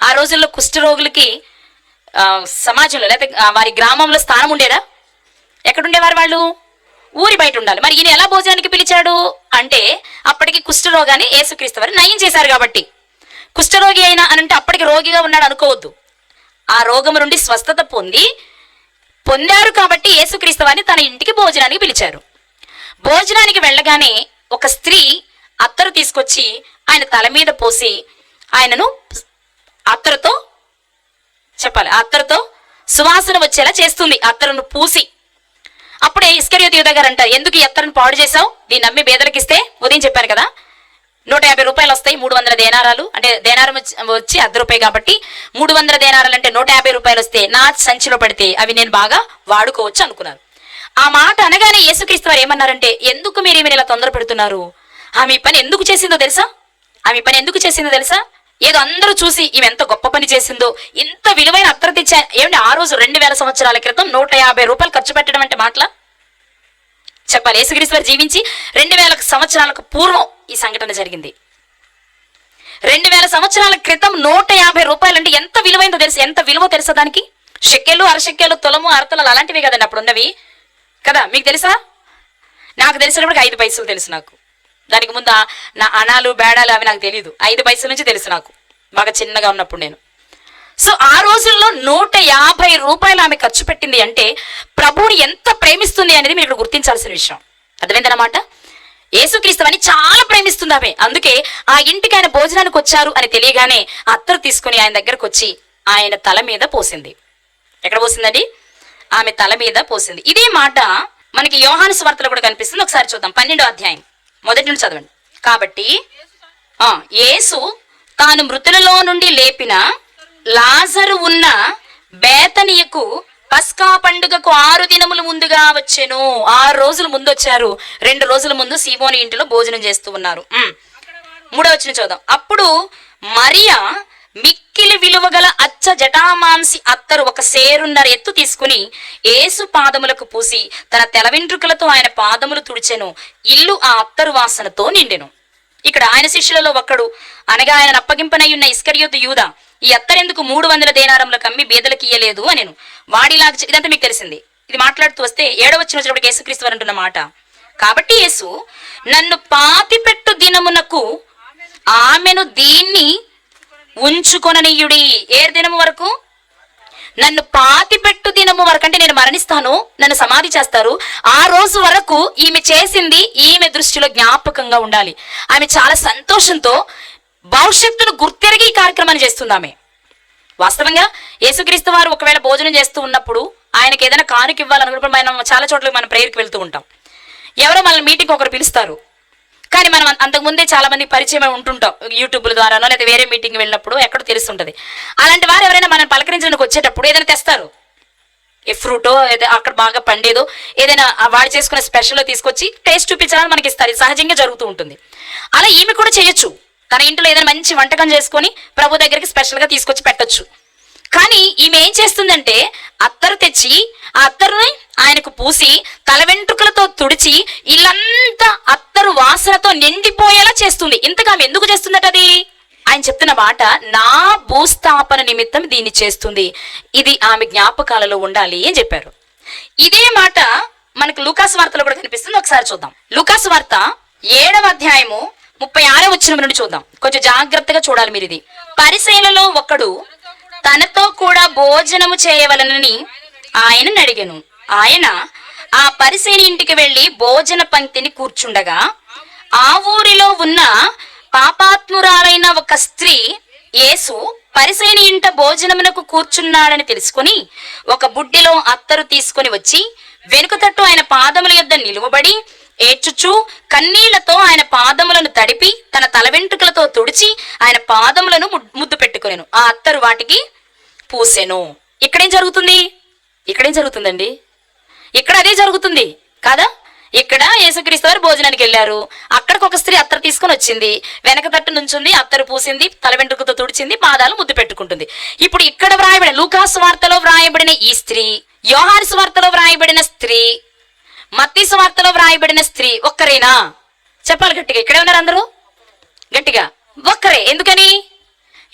ఆ రోజుల్లో కుష్ఠరోగులకి సమాజంలో లేకపోతే వారి గ్రామంలో స్థానం ఉండేదా? ఎక్కడుండేవారు వాళ్ళు? ఊరి బయట ఉండాలి. మరి ఈయన ఎలా భోజనానికి పిలిచాడు అంటే అప్పటికి కుష్ఠరోగాన్ని యేసుక్రీస్తు వారు నయం చేశారు కాబట్టి. కుష్ఠరోగి అయినా అని అంటే అప్పటికి రోగిగా ఉన్నాడు అనుకోవద్దు. ఆ రోగం నుండి స్వస్థత పొందారు కాబట్టి యేసుక్రీస్తు వారిని తన ఇంటికి భోజనానికి పిలిచారు. భోజనానికి వెళ్ళగానే ఒక స్త్రీ అత్తరు తీసుకొచ్చి ఆయన తల మీద పోసి ఆయనను అత్తరుతో సువాసన వచ్చేలా చేస్తుంది. అత్తరును పూసి. అప్పుడే ఇస్కరియోతు యూదా గారు అంటారు, ఎందుకు ఈ అత్తరును పాడు చేశావు? దీన్ని నమ్మి బేదలకు ఇస్తే, ఉదయం చెప్పాను కదా, 150 రూపాయలు వస్తాయి. 300 దేనారాలు అంటే దేనారం వచ్చి ₹1 కాబట్టి 300 దేనారాలు అంటే 150 రూపాయలు వస్తే నా సంచిలో పడితే అవి నేను బాగా వాడుకోవచ్చు అనుకున్నారు. ఆ మాట అనగానే యేసుక్రీస్తు వారు ఏమన్నారంటే, ఎందుకు మీరు ఈమెను ఇలా తొందర పెడుతున్నారు? ఆమె పని ఎందుకు చేసిందో తెలుసా? ఏదో అందరూ చూసి ఈమె ఎంత గొప్ప పని చేసిందో, ఇంత విలువైన అత్తరు తెచ్చా. ఏమంటే ఆ రోజు 2000 సంవత్సరాల క్రితం 150 రూపాయలు ఖర్చు పెట్టడం అంటే మాటలా? చెప్పాలి. యేసుక్రీస్తు వారు జీవించి 2000 సంవత్సరాలకు పూర్వం ఈ సంఘటన జరిగింది. 2000 సంవత్సరాల క్రితం 150 రూపాయలు అంటే ఎంత విలువైందో తెలుసు. ఎంత విలువ తెలుసా దానికి? షెక్కెలు, అరషెక్కెలు, తులము, అరతలలు అలాంటివి కదండి అప్పుడు ఉన్నవి కదా. మీకు తెలుసా? నాకు తెలిసినప్పటికి 5 పైసలు తెలుసు. నాకు దానికి ముందు నా అనాలు బేడాలు అవి నాకు తెలియదు. 5 పైసల నుంచి తెలుసు నాకు, బాగా చిన్నగా ఉన్నప్పుడు నేను. సో ఆ రోజుల్లో 150 రూపాయలు ఆమె ఖర్చు పెట్టింది అంటే ప్రభువుని ఎంత ప్రేమిస్తుంది అనేది మీరు ఇక్కడ గుర్తించాల్సిన విషయం. అర్థమైందన్నమాట. యేసుక్రీస్తు అని చాలా ప్రేమిస్తుంది ఆమె. అందుకే ఆ ఇంటికి ఆయన భోజనానికి వచ్చారు అని తెలియగానే అత్తరు తీసుకుని ఆయన దగ్గరకు వచ్చి ఆయన తల మీద పోసింది. ఎక్కడ పోసిందండి? ఆమె తల మీద పోసింది. ఇదే మాట మనకి యోహాను సువార్తలో కూడా కనిపిస్తుంది. ఒకసారి చూద్దాం. 12వ అధ్యాయం మొదటి నుండి చదవండి. కాబట్టి యేసు తాను మృతులలో నుండి లేపిన లాజరు ఉన్న బేతనియకు పస్కా పండుగకు 6 దినములు ముందుగా వచ్చెను. 6 రోజులు ముందు వచ్చారు. 2 రోజుల ముందు సీమోని ఇంటిలో భోజనం చేస్తూ ఉన్నారు. 3వ వచనం చూద్దాం. అప్పుడు మరియా మిక్కిలి విలువగల అచ్చ జటామాంసి అత్తరు 1 సేరున్నర ఎత్తు తీసుకుని యేసు పాదములకు పూసి తన తెల వెంట్రుకలతో ఆయన పాదములు తుడిచెను. ఇల్లు ఆ అత్తరు వాసనతో నిండెను. ఇక్కడ ఆయన శిష్యులలో ఒకడు అనగా ఆయన అప్పగింపనయ్యున్న ఇస్కరియోతు యూదా ఈ అత్తరెందుకు 300 దేనారములకు అమ్మి బీదలకు ఇయ్యలేదు అనేను. వాడిలాగా ఇదంతా మీకు తెలిసింది. ఇది మాట్లాడుతూ వస్తే 7వ వచనం వచ్చినప్పుడు యేసుక్రీస్తు వారు అంటున్న మాట, కాబట్టి యేసు నన్ను పాతిపెట్టు దినమునకు ఆమెను దీన్ని ఉంచుకొననీయుడి. ఏ దినము వరకు? నన్ను పాతిపెట్టు దినము వరకు అంటే నేను మరణిస్తాను, నన్ను సమాధి చేస్తారు. ఆ రోజు వరకు ఈమె చేసింది ఈమె దృష్టిలో జ్ఞాపకంగా ఉండాలి. ఆమె చాలా సంతోషంతో భవిష్యత్తును గుర్తెరిగి ఈ కార్యక్రమాన్ని చేస్తుంది ఆమె. వాస్తవంగా యేసుక్రీస్తు వారు ఒకవేళ భోజనం చేస్తూ ఉన్నప్పుడు ఆయనకి ఏదైనా కానుక ఇవ్వాలనుకున్నప్పుడు మనం చాలా చోట్ల మనం ప్రేయర్కి వెళ్తూ ఉంటాం. ఎవరో మనల్ని మీటింగ్ ఒకరు పిలుస్తారు, కానీ మనం అంతకుముందే చాలా మంది పరిచయం ఉంటుంటాం. యూట్యూబ్ల ద్వారానో లేదా వేరే మీటింగ్ వెళ్ళినప్పుడు ఎక్కడో తెలుస్తుంటది. అలాంటి వారు ఎవరైనా మనం పలకరించడానికి వచ్చేటప్పుడు ఏదైనా తెస్తారు. ఏ ఫ్రూటో అక్కడ బాగా పండేదో ఏదైనా వాడు చేసుకున్న స్పెషల్ తీసుకొచ్చి టేస్ట్ చూపించడానికి మనకి ఇస్తారు. ఇది సహజంగా జరుగుతూ ఉంటుంది. అలా ఈమె కూడా చేయొచ్చు. తన ఇంట్లో ఏదైనా మంచి వంటకం చేసుకొని ప్రభు దగ్గరికి స్పెషల్గా తీసుకొచ్చి పెట్టొచ్చు. కానీ ఈమె ఏం చేస్తుందంటే అత్తరు తెచ్చి ఆ అత్తరుని ఆయనకు పూసి తల వెంట్రుకలతో తుడిచి ఇల్లంతా అత్తరు వాసనతో నిండిపోయేలా చేస్తుంది. ఇంతగా ఆమె ఎందుకు చేస్తుందట? అది ఆయన చెప్తున్న మాట, నా భూస్థాపన నిమిత్తం దీన్ని చేస్తుంది, ఇది ఆమె జ్ఞాపకాలలో ఉండాలి అని చెప్పారు. ఇదే మాట మనకు లూకాసు వార్తలో కూడా కనిపిస్తుంది. ఒకసారి చూద్దాం. లూకాసు వార్త 7వ అధ్యాయము 36వ వచనం నుండి చూద్దాం. కొంచెం జాగ్రత్తగా చూడాలి మీరు. ఇది పరిసయ్యులలో ఒకడు తనతో కూడా భోజనము చేయవలనని ఆయనను అడిగెను. ఆయన ఆ పరిసయ్యుని ఇంటికి వెళ్లి భోజన పంక్తిని కూర్చుండగా ఆ ఊరిలో ఉన్న పాపాత్మురాలైన ఒక స్త్రీ యేసు పరిసయ్యుని ఇంట భోజనమునకు కూర్చున్నాడని తెలుసుకుని ఒక బుడ్డిలో అత్తరు తీసుకుని వచ్చి వెనుక తట్టు ఆయన పాదముల యొద్ద నిలువబడి ఏడ్చుచు కన్నీళ్లతో ఆయన పాదములను తడిపి తన తల వెంట్రుకలతో తుడిచి ఆయన పాదములను ముద్దు పెట్టుకునేను. ఆ అత్తరు వాటికి పూసెను. ఇక్కడేం జరుగుతుందండి? ఇక్కడ అదే జరుగుతుంది కాదా? ఇక్కడ యేసుక్రీస్తు వారు భోజనానికి వెళ్ళారు. అక్కడికి ఒక స్త్రీ అత్తరు తీసుకొని వచ్చింది, వెనక తట్టు నుంచుంది, అత్తరు పూసింది, తల వెంట్రుకతో తుడిచింది, పాదాలు ముద్దు పెట్టుకుంటుంది. ఇప్పుడు ఇక్కడ వ్రాయబడిన లూకాసు వార్తలో వ్రాయబడిన ఈ స్త్రీ, యోహాను వార్తలో వ్రాయబడిన స్త్రీ, మత్తయి వార్తలో వ్రాయబడిన స్త్రీ ఒక్కరేనా? చెప్పాలి గట్టిగా. ఇక్కడే ఉన్నారు అందరూ గట్టిగా. ఒక్కరే. ఎందుకని?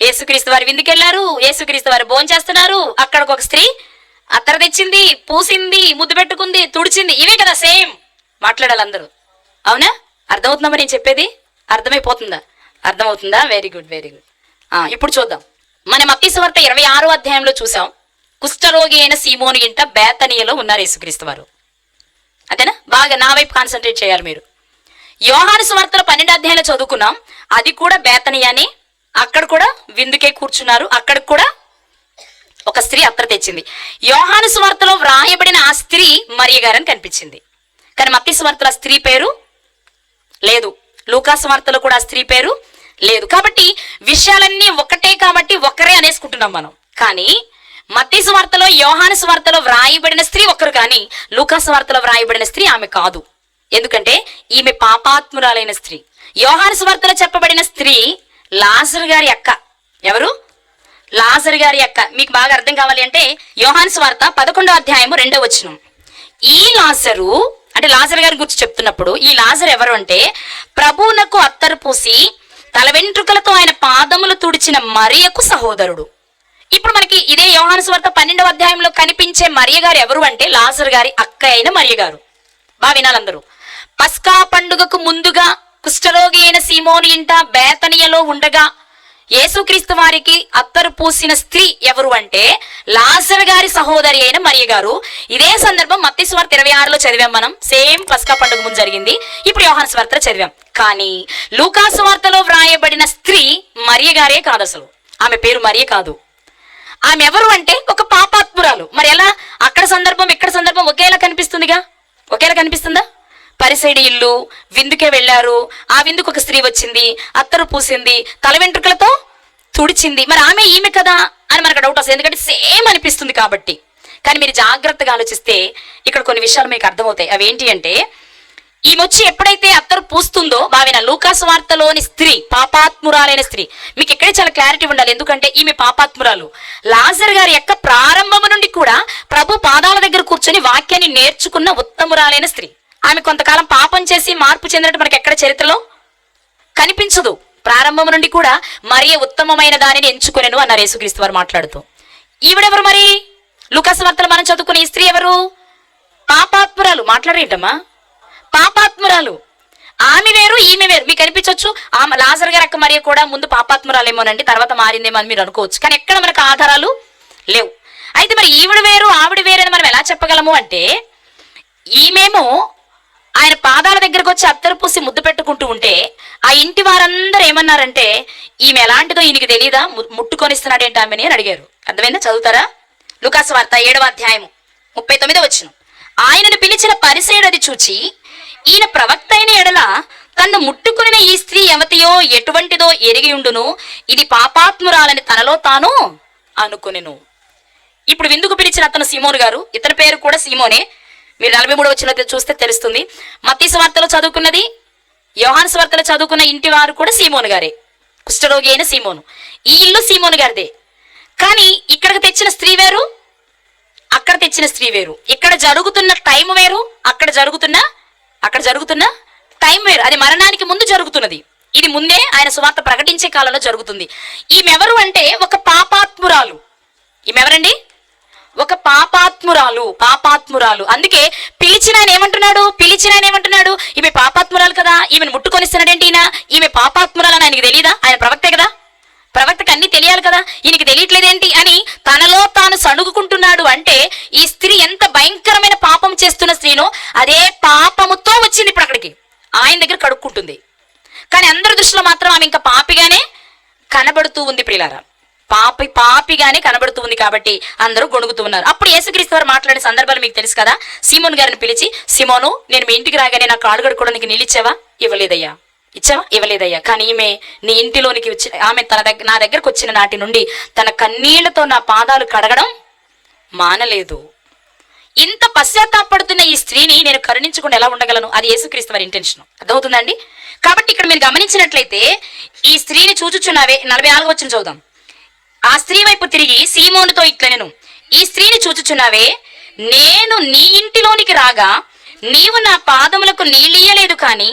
యేసుక్రీస్తు వారి విందుకెళ్లారు, యేసుక్రీస్తు వారు భోంచేస్తున్నారు. అక్కడికి ఒక స్త్రీ అత్తర తెచ్చింది, పూసింది, ముద్దు పెట్టుకుంది, తుడిచింది. ఇవే కదా సేమ్ మాట్లాడాలి అందరూ. అవునా? అర్థమవుతుందా నేను చెప్పేది? అర్థమైపోతుందా? అర్థమవుతుందా? Very good, very good. ఇప్పుడు చూద్దాం. మన మత్తయి సువార్త 26వ అధ్యాయంలో చూసాం. కుష్ఠరోగి అయిన సీమోను ఇంట బేతనియలో ఉన్నారు యేసుక్రీస్తు వారు. అదేనా? బాగా నా వైపు కాన్సన్ట్రేట్ చేయాలి మీరు. యోహాను సువార్తలో 12వ అధ్యాయంలో చదువుకున్నాం. అది కూడా బేతనియాని. అక్కడ కూడా విందుకే కూర్చున్నారు. అక్కడికి కూడా ఒక స్త్రీ అత్తర తెచ్చింది. యోహాను సువార్తలో వ్రాయబడిన ఆ స్త్రీ మరియ గారని కనిపించింది. కానీ మత్తయి సువార్తలో ఆ స్త్రీ పేరు లేదు. లూకా సువార్తలో కూడా ఆ స్త్రీ పేరు లేదు. కాబట్టి విషయాలన్నీ ఒకటే కాబట్టి ఒకరే అనేసుకుంటున్నాం మనం. కానీ మత్తయి సువార్తలో, యోహాను సువార్తలో వ్రాయబడిన స్త్రీ ఒకరు, కానీ లూకా సువార్తలో వ్రాయబడిన స్త్రీ ఆమె కాదు. ఎందుకంటే ఈమె పాపాత్మురాలైన స్త్రీ. యోహాను సువార్తలో చెప్పబడిన స్త్రీ లాజరు గారి అక్క. ఎవరు? లాజరు గారి అక్క. మీకు బాగా అర్థం కావాలి అంటే యోహాను సువార్త 11వ అధ్యాయము 2వ వచనం. ఈ లాజరు అంటే లాజరు గారి గురించి చెప్తున్నప్పుడు ఈ లాజరు ఎవరు అంటే ప్రభువునకు అత్తరు పూసి తల వెంట్రుకలతో ఆయన పాదములు తుడిచిన మరియకు సహోదరుడు. ఇప్పుడు మనకి ఇదే యోహాను సువార్త 12వ అధ్యాయంలో కనిపించే మరియ గారు ఎవరు అంటే లాజరు గారి అక్క అయిన మరియ గారు. బాగా వినాలందరూ. పస్కా పండుగకు ముందుగా కుష్ఠరోగి అయిన సీమోను ఇంట బేతనియలో ఉండగా యేసుక్రీస్తు వారికి అత్తరు పూసిన స్త్రీ ఎవరు అంటే లాజరు గారి సహోదరి అయిన మరియ గారు. ఇదే సందర్భం మత్తయి సువార్త 26లో చదివాం మనం. సేమ్ పస్కా పండుగ ముందు జరిగింది. ఇప్పుడు యోహాను సువార్తలో చదివాం. కానీ లూకా సువార్తలో వ్రాయబడిన స్త్రీ మరియ గారే కాదు. అసలు ఆమె పేరు మరియ కాదు. ఆమె ఎవరు అంటే ఒక పాపాత్మురాలు. మరి ఎలా అక్కడ సందర్భం ఇక్కడ సందర్భం ఒకేలా కనిపిస్తుందిగా? ఒకేలా కనిపిస్తుందా? పరిసైడి ఇల్లు, విందుకే వెళ్ళారు. ఆ విందుకు ఒక స్త్రీ వచ్చింది, అత్తరు పూసింది, తల వెంట్రుకలతో తుడిచింది. మరి ఆమె ఈమె కదా అని మనకు డౌట్ వస్తుంది. ఎందుకంటే సేమ్ అనిపిస్తుంది కాబట్టి. కానీ మీరు జాగ్రత్తగా ఆలోచిస్తే ఇక్కడ కొన్ని విషయాలు మీకు అర్థమవుతాయి. అవి ఏంటి అంటే ఈమె వచ్చి ఎప్పుడైతే అత్తరు పూస్తుందో భావిన లూకా సువార్తలోని స్త్రీ పాపాత్మురాలైన స్త్రీ. మీకు ఇక్కడే చాలా క్లారిటీ ఉండాలి. ఎందుకంటే ఈమె పాపాత్మురాలు. లాజరు గారి యొక్క ప్రారంభము నుండి కూడా ప్రభు పాదాల దగ్గర కూర్చొని వాక్యాన్ని నేర్చుకున్న ఉత్తమురాలైన స్త్రీ. ఆమె కొంతకాలం పాపం చేసి మార్పు చెందినట్టు మనకి ఎక్కడ చరిత్రలో కనిపించదు. ప్రారంభం నుండి కూడా మరియ ఉత్తమమైన దానిని ఎంచుకునేను అన్నారు యేసుక్రీస్తు వారు మాట్లాడుతూ. ఈవిడెవరు మరి? లూకా సువార్తలో మనం చదువుకునే ఈ స్త్రీ ఎవరు? పాపాత్మురాలు. మాట్లాడేటమ్మా, పాపాత్మురాలు. ఆమె వేరు, ఈమె వేరు. మీకు అనిపించవచ్చు ఆమె లాజరు గారి అక్క మరియ కూడా ముందు పాపాత్మురాలేమోనండి, తర్వాత మారిందేమో అని మీరు అనుకోవచ్చు. కానీ ఎక్కడ మనకు ఆధారాలు లేవు. అయితే మరి ఈవిడ వేరు ఆవిడ వేరు అని మనం ఎలా చెప్పగలము అంటే ఈమెమో ఆయన పాదాల దగ్గరకు వచ్చి అత్తరు పూసి ముద్దు పెట్టుకుంటూ ఉంటే ఆ ఇంటి వారందరూ ఏమన్నారంటే ఈమె ఎలాంటిదో ఈయనకి తెలీదా, ముట్టుకొనిస్తున్నాడేంటి ఆమెని అని అడిగారు. అర్థమైందా? చదువుతారా? లూకా సువార్త 7వ అధ్యాయము 39వ వచనం. ఆయనను పిలిచిన పరిసయ్యుడు అది చూచి ఈయన ప్రవక్త అయిన ఎడల తన్ను ముట్టుకుని ఈ స్త్రీ ఎవతియో ఎటువంటిదో ఎరిగి ఉండును, ఇది పాపాత్మురాలని తనలో తాను అనుకునెను. ఇప్పుడు విందుకు పిలిచిన అతను సీమోను గారు. ఇతని పేరు కూడా సీమోనే. మీరు 43వ వచనంలో చూస్తే తెలుస్తుంది. మత్తయి సువార్తలో చదువుకున్నది, యోహాను సువార్తలో చదువుకున్న ఇంటి వారు కూడా సీమోను గారే, కుష్ఠరోగి అయిన సీమోను. ఈ ఇల్లు సీమోను గారిదే. కానీ ఇక్కడికి తెచ్చిన స్త్రీ వేరు, అక్కడ తెచ్చిన స్త్రీ వేరు. ఇక్కడ జరుగుతున్న టైం వేరు, అక్కడ జరుగుతున్న టైం వేరు. అది మరణానికి ముందు జరుగుతున్నది. ఇది ముందే ఆయన సువార్త ప్రకటించే కాలంలో జరుగుతుంది. ఈమెవరు అంటే ఒక పాపాత్మురాలు. ఈమెవరండి? ఒక పాపాత్మురాలు. అందుకే పిలిచిన ఆయన ఏమంటున్నాడు? ఈమె పాపాత్మురాలు కదా, ఈమెను ముట్టుకొనిస్తున్నాడేంటి ఈయన? ఈమె పాపాత్మురాలు అని ఆయనకి తెలియదా? ఆయన ప్రవక్తే కదా, ప్రవక్తకు అన్ని తెలియాలి కదా, ఈయనకి తెలియట్లేదేంటి అని తనలో తాను సణుగుకుంటున్నాడు. అంటే ఈ స్త్రీ ఎంత భయంకరమైన పాపం చేస్తున్న స్త్రీనో అదే పాపముతో వచ్చింది ఇప్పుడు అక్కడికి, ఆయన దగ్గర కడుక్కుంటుంది. కానీ అందరి దృష్టిలో మాత్రం ఆమె ఇంకా పాపిగానే కనబడుతూ ఉంది. ప్రియులారా, పాపిగానే కనబడుతూ ఉంది కాబట్టి అందరూ గొణుగుతూ ఉన్నారు. అప్పుడు యేసుక్రీస్తు వారు మాట్లాడే సందర్భాలు మీకు తెలుసు కదా. సీమోను గారిని పిలిచి, సీమోను, నేను మీ ఇంటికి రాగానే నా కాళ్ళు కడుక్కోవడానికి నీళ్ళు ఇచ్చావా? ఇవ్వలేదయ్యా. కానీ ఈమె నీ ఇంటిలోనికి వచ్చి ఆమె నా దగ్గరకు వచ్చిన నాటి నుండి తన కన్నీళ్లతో నా పాదాలు కడగడం మానలేదు. ఇంత పశ్చాత్తాపడుతున్న ఈ స్త్రీని నేను కరుణించకుండా ఎలా ఉండగలను? అది యేసుక్రీస్తు వారి ఇంటెన్షన్. అర్థమవుతుందండి? కాబట్టి ఇక్కడ మీరు గమనించినట్లయితే ఈ స్త్రీని చూచుచున్నావే. 44వ వచనం చదువుదాం. ఆ స్త్రీ వైపు తిరిగి సీమోనుతో ఇట్లనెను, ఈ స్త్రీని చూచుచున్నావే, నేను నీ ఇంటిలోనికి రాగా నీవు నా పాదములకు నీళ్ళియ్యలేదు, కానీ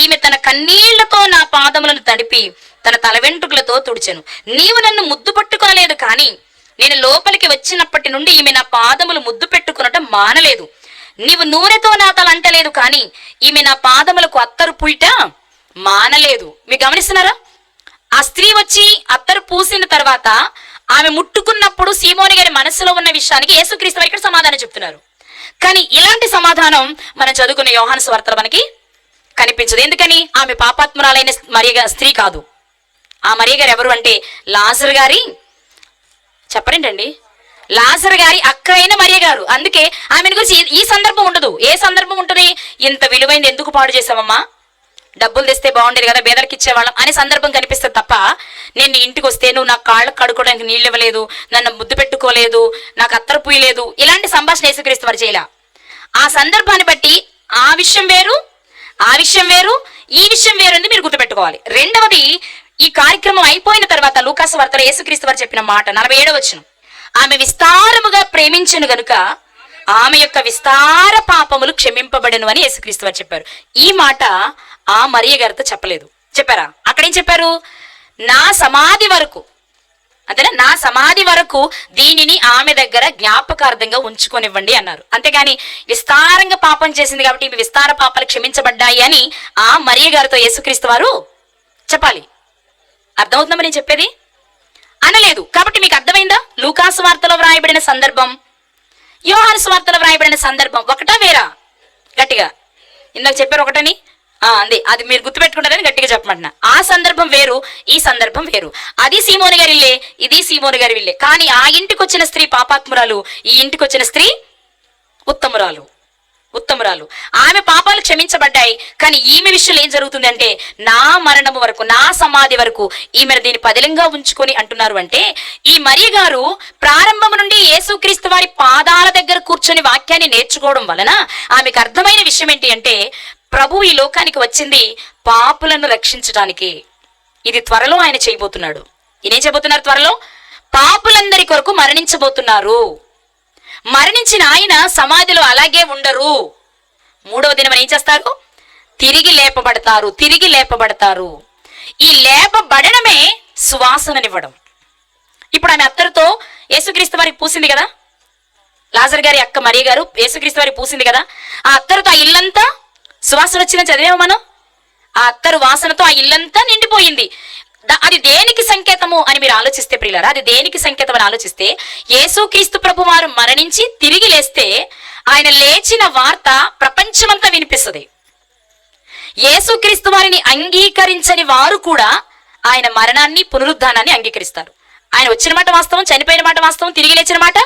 ఈమె తన కన్నీళ్లతో నా పాదములను తడిపి తన తల వెంట్రుకలతో తుడిచెను. నీవు నన్ను ముద్దు పట్టుకోలేదు, కానీ నేను లోపలికి వచ్చినప్పటి నుండి ఈమె నా పాదములు ముద్దు పెట్టుకునటం మానలేదు. నీవు నూనెతో నా తల అంటలేదు, కానీ ఈమె నా పాదములకు అత్తరు పూయట మానలేదు. మీరు గమనిస్తున్నారా? ఆ స్త్రీ వచ్చి అత్తరు పూసిన తర్వాత ఆమె ముట్టుకున్నప్పుడు సీమోని గారి మనసులో ఉన్న విషయానికి యేసుక్రీస్తు వారు ఇక్కడ సమాధానం చెప్తున్నారు. కానీ ఇలాంటి సమాధానం మనం చదువుకున్న యోహాను సువార్తలో మనకి కనిపించదు. ఎందుకని? ఆమె పాపాత్మురాలైన మరియ స్త్రీ కాదు. ఆ మరియ గారు ఎవరు అంటే లాజరు గారి చెప్పరేంటండి, లాజరు గారి అక్క అయిన మరియ గారు. అందుకే ఆమె గురించి ఈ సందర్భం ఉండదు. ఏ సందర్భం ఉంటుంది? ఇంత విలువైంది ఎందుకు పాడు చేసావమ్మా, డబ్బులు తెస్తే బాగుండేది కదా, బేదలకు ఇచ్చేవాళ్ళం అనే సందర్భం కనిపిస్తుంది తప్ప, నేను నీ ఇంటికి వస్తే నువ్వు నాకు కాళ్ళకు కడుక్కోవడానికి నీళ్ళు ఇవ్వలేదు, నన్ను ముద్దు పెట్టుకోలేదు, నాకు అత్తరు పూయలేదు, ఇలాంటి సంభాషణ యేసుక్రీస్తు వారు చేయలే. ఆ సందర్భాన్ని బట్టి ఆ విషయం వేరు, ఆ విషయం వేరు, ఈ విషయం వేరు అని మీరు గుర్తుపెట్టుకోవాలి. రెండవది, ఈ కార్యక్రమం అయిపోయిన తర్వాత లూకాసు వార్తలో యేసుక్రీస్తు వారు చెప్పిన మాట 47వ వచనం, ఆమె విస్తారముగా ప్రేమించెను గనుక ఆమె యొక్క విస్తార పాపములు క్షమింపబడెను అని యేసుక్రీస్తు వారు చెప్పారు. ఈ మాట ఆ మరియ గారితో చెప్పలేదు. చెప్పారా? అక్కడేం చెప్పారు? నా సమాధి వరకు, అంతేనా, నా సమాధి వరకు దీనిని ఆమె దగ్గర జ్ఞాపకార్థంగా ఉంచుకొనివ్వండి అన్నారు. అంతేగాని విస్తారంగా పాపం చేసింది కాబట్టి ఇవి విస్తార పాపాలు క్షమించబడ్డాయి అని ఆ మరియ గారితో యేసుక్రీస్తు వారు చెప్పాలి. అర్థమవుతుందా నేను చెప్పేది? అనలేదు. కాబట్టి మీకు అర్థమైందా? లూకాసు వార్తలో వ్రాయబడిన సందర్భం, యోహాను సువార్తలో వ్రాయబడిన సందర్భం ఒకటా వేరా? గట్టిగా ఇందాక చెప్పారు ఒకటని, అందే, అది మీరు గుర్తుపెట్టుకుంటారని గట్టిగా చెప్పమంటున్నా. ఆ సందర్భం వేరు, ఈ సందర్భం వేరు. అది సీమోని గారి ఇల్లే, ఇది సీమోని గారి ఇల్లే. కానీ ఆ ఇంటికి వచ్చిన స్త్రీ పాపాత్మురాలు, ఈ ఇంటికి వచ్చిన స్త్రీ ఉత్తమురాలు. ఉత్తమురాలు. ఆమె పాపాలు క్షమించబడ్డాయి. కానీ ఈమె విషయంలో ఏం జరుగుతుంది అంటే, నా మరణము వరకు, నా సమాధి వరకు ఈమెను దీన్ని పదిలంగా ఉంచుకొని అంటున్నారు. అంటే ఈ మరియ గారు ప్రారంభం నుండి యేసుక్రీస్తు వారి పాదాల దగ్గర కూర్చొని వాక్యాన్ని నేర్చుకోవడం వలన ఆమెకు అర్థమైన విషయం ఏంటి అంటే, ప్రభు ఈ లోకానికి వచ్చింది పాపులను రక్షించడానికి. ఇది త్వరలో ఆయన చేయబోతున్నాడు. ఈయనేం చేయబోతున్నారు? త్వరలో పాపులందరి కొరకు మరణించబోతున్నారు. మరణించిన ఆయన సమాధిలో అలాగే ఉండరు. 3వ దినం ఏం చేస్తారు? తిరిగి లేపబడతారు. తిరిగి లేపబడతారు. ఈ లేపబడడమే సువాసననివ్వడం. ఇప్పుడు ఆమె అత్తరుతో యేసుక్రీస్తు వారికి పూసింది కదా, లాజర్ గారి అక్క మరియ గారు యేసుక్రీస్తు వారికి పూసింది కదా, ఆ అత్తరుతో ఆ ఇల్లంతా సువాసన వచ్చిందని చదివేమో మనం. ఆ అత్తరు వాసనతో ఆ ఇల్లంతా నిండిపోయింది. అది దేనికి సంకేతము అని మీరు ఆలోచిస్తే ప్రియులారా, అది దేనికి సంకేతం అని ఆలోచిస్తే, యేసుక్రీస్తు ప్రభు వారు మరణించి తిరిగి లేస్తే ఆయన లేచిన వార్త ప్రపంచమంతా వినిపిస్తుంది. యేసుక్రీస్తు వారిని అంగీకరించని వారు కూడా ఆయన మరణాన్ని, పునరుద్ధానాన్ని అంగీకరిస్తారు. ఆయన వచ్చిన మాట వాస్తవం, చనిపోయిన మాట వాస్తవం, తిరిగి లేచిన మాట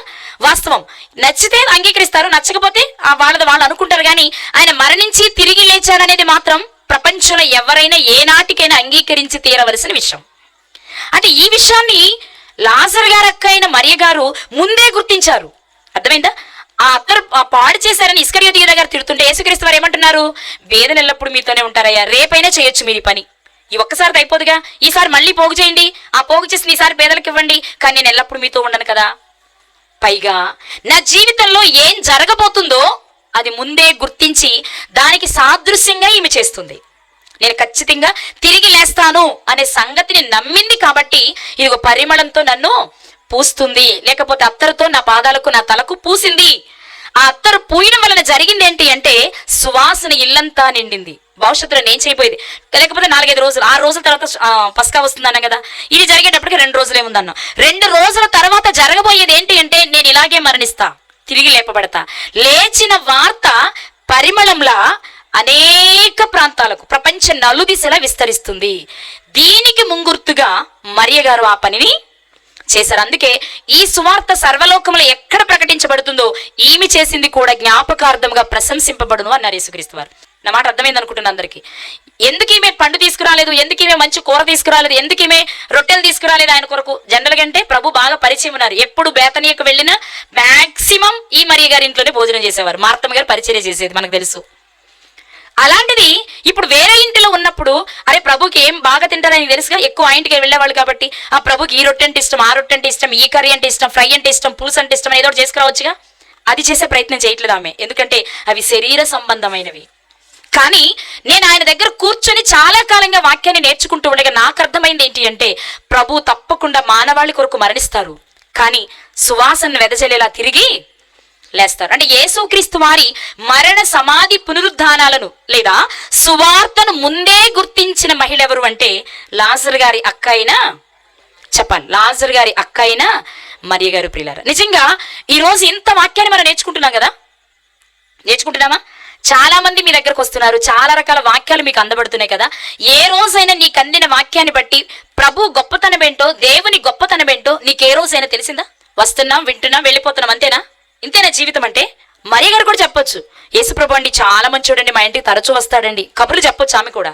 వాస్తవం. నచ్చితే అంగీకరిస్తారు, నచ్చకపోతే వాళ్ళది వాళ్ళు అనుకుంటారు. కానీ ఆయన మరణించి తిరిగి లేచారనేది మాత్రం ప్రపంచంలో ఎవరైనా ఏనాటికైనా అంగీకరించి తీరవలసిన విషయం. అంటే ఈ విషయాన్ని లాజర్ గారు అక్క అయిన మరియ గారు ముందే గుర్తించారు. అర్థమైందా? ఆ అత్తరు పాడు చేశారని ఇస్కరియోతు యూదా గారు తిడుతుంటే యేసుక్రీస్తు వారు ఏమంటున్నారు? వేదన ఎల్లప్పుడు మీతోనే ఉంటారయ్యా, రేపైనా చేయొచ్చు మీరు ఈ పని, ఈ ఒక్కసారి అయిపోదుగా, ఈసారి మళ్ళీ పోగు చేయండి, ఆ పోగు చేసి ఈసారి పేదలకు ఇవ్వండి, కానీ నేను ఎల్లప్పుడు మీతో ఉండను కదా. పైగా నా జీవితంలో ఏం జరగబోతుందో అది ముందే గుర్తించి దానికి సాదృశ్యంగా ఈమె చేస్తుంది. నేను ఖచ్చితంగా తిరిగి లేస్తాను అనే సంగతిని నమ్మింది కాబట్టి ఇదిగో పరిమళంతో నన్ను పూస్తుంది, లేకపోతే అత్తరుతో నా పాదాలకు, నా తలకు పూసింది. ఆ అత్తరు పూయడం వలన జరిగింది ఏంటి అంటే, సువాసన ఇల్లంతా నిండింది. భవిష్యత్తులో నేను చేయబోయేది, లేకపోతే 4-5 రోజులు, 6 రోజుల తర్వాత పస్కా వస్తుందన్నా కదా, ఇది జరిగేటప్పటికి 2 రోజులే ఉందన్నా. 2 రోజుల తర్వాత జరగబోయేది ఏంటి అంటే, నేను ఇలాగే మరణిస్తా, తిరిగి లేపబడతా. లేచిన వార్త పరిమళంలా అనేక ప్రాంతాలకు, ప్రపంచ నలుదిశలా విస్తరిస్తుంది. దీనికి ముంగుర్తుగా మరియ గారు ఆ పనిని చేశారు. అందుకే ఈ సువార్త సర్వలోకంలో ఎక్కడ ప్రకటించబడుతుందో ఈమె చేసింది కూడా జ్ఞాపకార్థంగా ప్రశంసింపబడును అన్నారు యేసుక్రీస్తు వారు. నా మాట అర్థమైంది అనుకుంటున్నా అందరికి. ఎందుకు ఈమె పండు తీసుకురాలేదు, ఎందుకు ఈమె మంచి కూర తీసుకురాలేదు, ఎందుకు ఈమె రొట్టెలు తీసుకురాలేదు ఆయన కొరకు? జనరల్ కంటే ప్రభు బాగా పరిచయం ఉన్నారు. ఎప్పుడు బేతనీయకు వెళ్ళినా మాక్సిమం ఈ మరియ గారి ఇంట్లోనే భోజనం చేసేవారు. మార్తమ్మ గారు పరిచర్య చేసేది మనకు తెలుసు. అలాంటిది ఇప్పుడు వేరే ఇంటిలో ఉన్నప్పుడు, అరే ప్రభుకి ఏం బాగా తింటారని తెలుసుగా, ఎక్కువ ఆ ఇంటికి వెళ్ళేవాళ్ళు కాబట్టి, ఆ ప్రభుకి ఈ రొట్టె అంటే ఇష్టం, ఆ రొట్టె అంటే ఇష్టం, ఈ కర్రీ అంటే ఇష్టం, ఫ్రై అంటే ఇష్టం, పులుసు అంటే ఇష్టం, ఏదో చేసుకురావచ్చుగా. అది చేసే ప్రయత్నం చేయట్లేదు ఆమె, ఎందుకంటే అవి శరీర సంబంధమైనవి. కానీ నేను ఆయన దగ్గర కూర్చొని చాలా కాలంగా వాక్యాన్ని నేర్చుకుంటూ ఉండగా నాకు అర్థమైంది ఏంటి అంటే, ప్రభు తప్పకుండా మానవాళి కొరకు మరణిస్తారు, కానీ సువాసనను వెదజల్లేలా తిరిగి లేస్తారు. అంటే యేసుక్రీస్తు వారి మరణ సమాధి పునరుద్ధానాలను లేదా సువార్తను ముందే గుర్తించిన మహిళ ఎవరు అంటే లాజరు గారి అక్క అయినా, చెప్పాలి, లాజరు గారి అక్క అయినా మరియ గారు. ప్రియులారా, నిజంగా ఈరోజు ఇంత వాక్యాన్ని మనం నేర్చుకుంటున్నాం కదా, నేర్చుకుంటున్నామా? చాలా మంది మీ దగ్గరకు వస్తున్నారు, చాలా రకాల వాక్యాలు మీకు అందబడుతున్నాయి కదా. ఏ రోజైనా నీకు అందిన వాక్యాన్ని బట్టి ప్రభు గొప్పతనం ఏంటో, దేవుని గొప్పతనం ఏంటో నీకు ఏ రోజైనా తెలిసిందా? వస్తున్నాం, వింటున్నాం, వెళ్ళిపోతున్నాం, అంతేనా? ఇంతేనా జీవితం అంటే? మరియ గారు కూడా చెప్పొచ్చు, యేసుప్రభు అండి చాలా మంచోడండి, మా ఇంటికి తరచూ వస్తాడండి, కబుర్లు చెప్పొచ్చు ఆమె కూడా.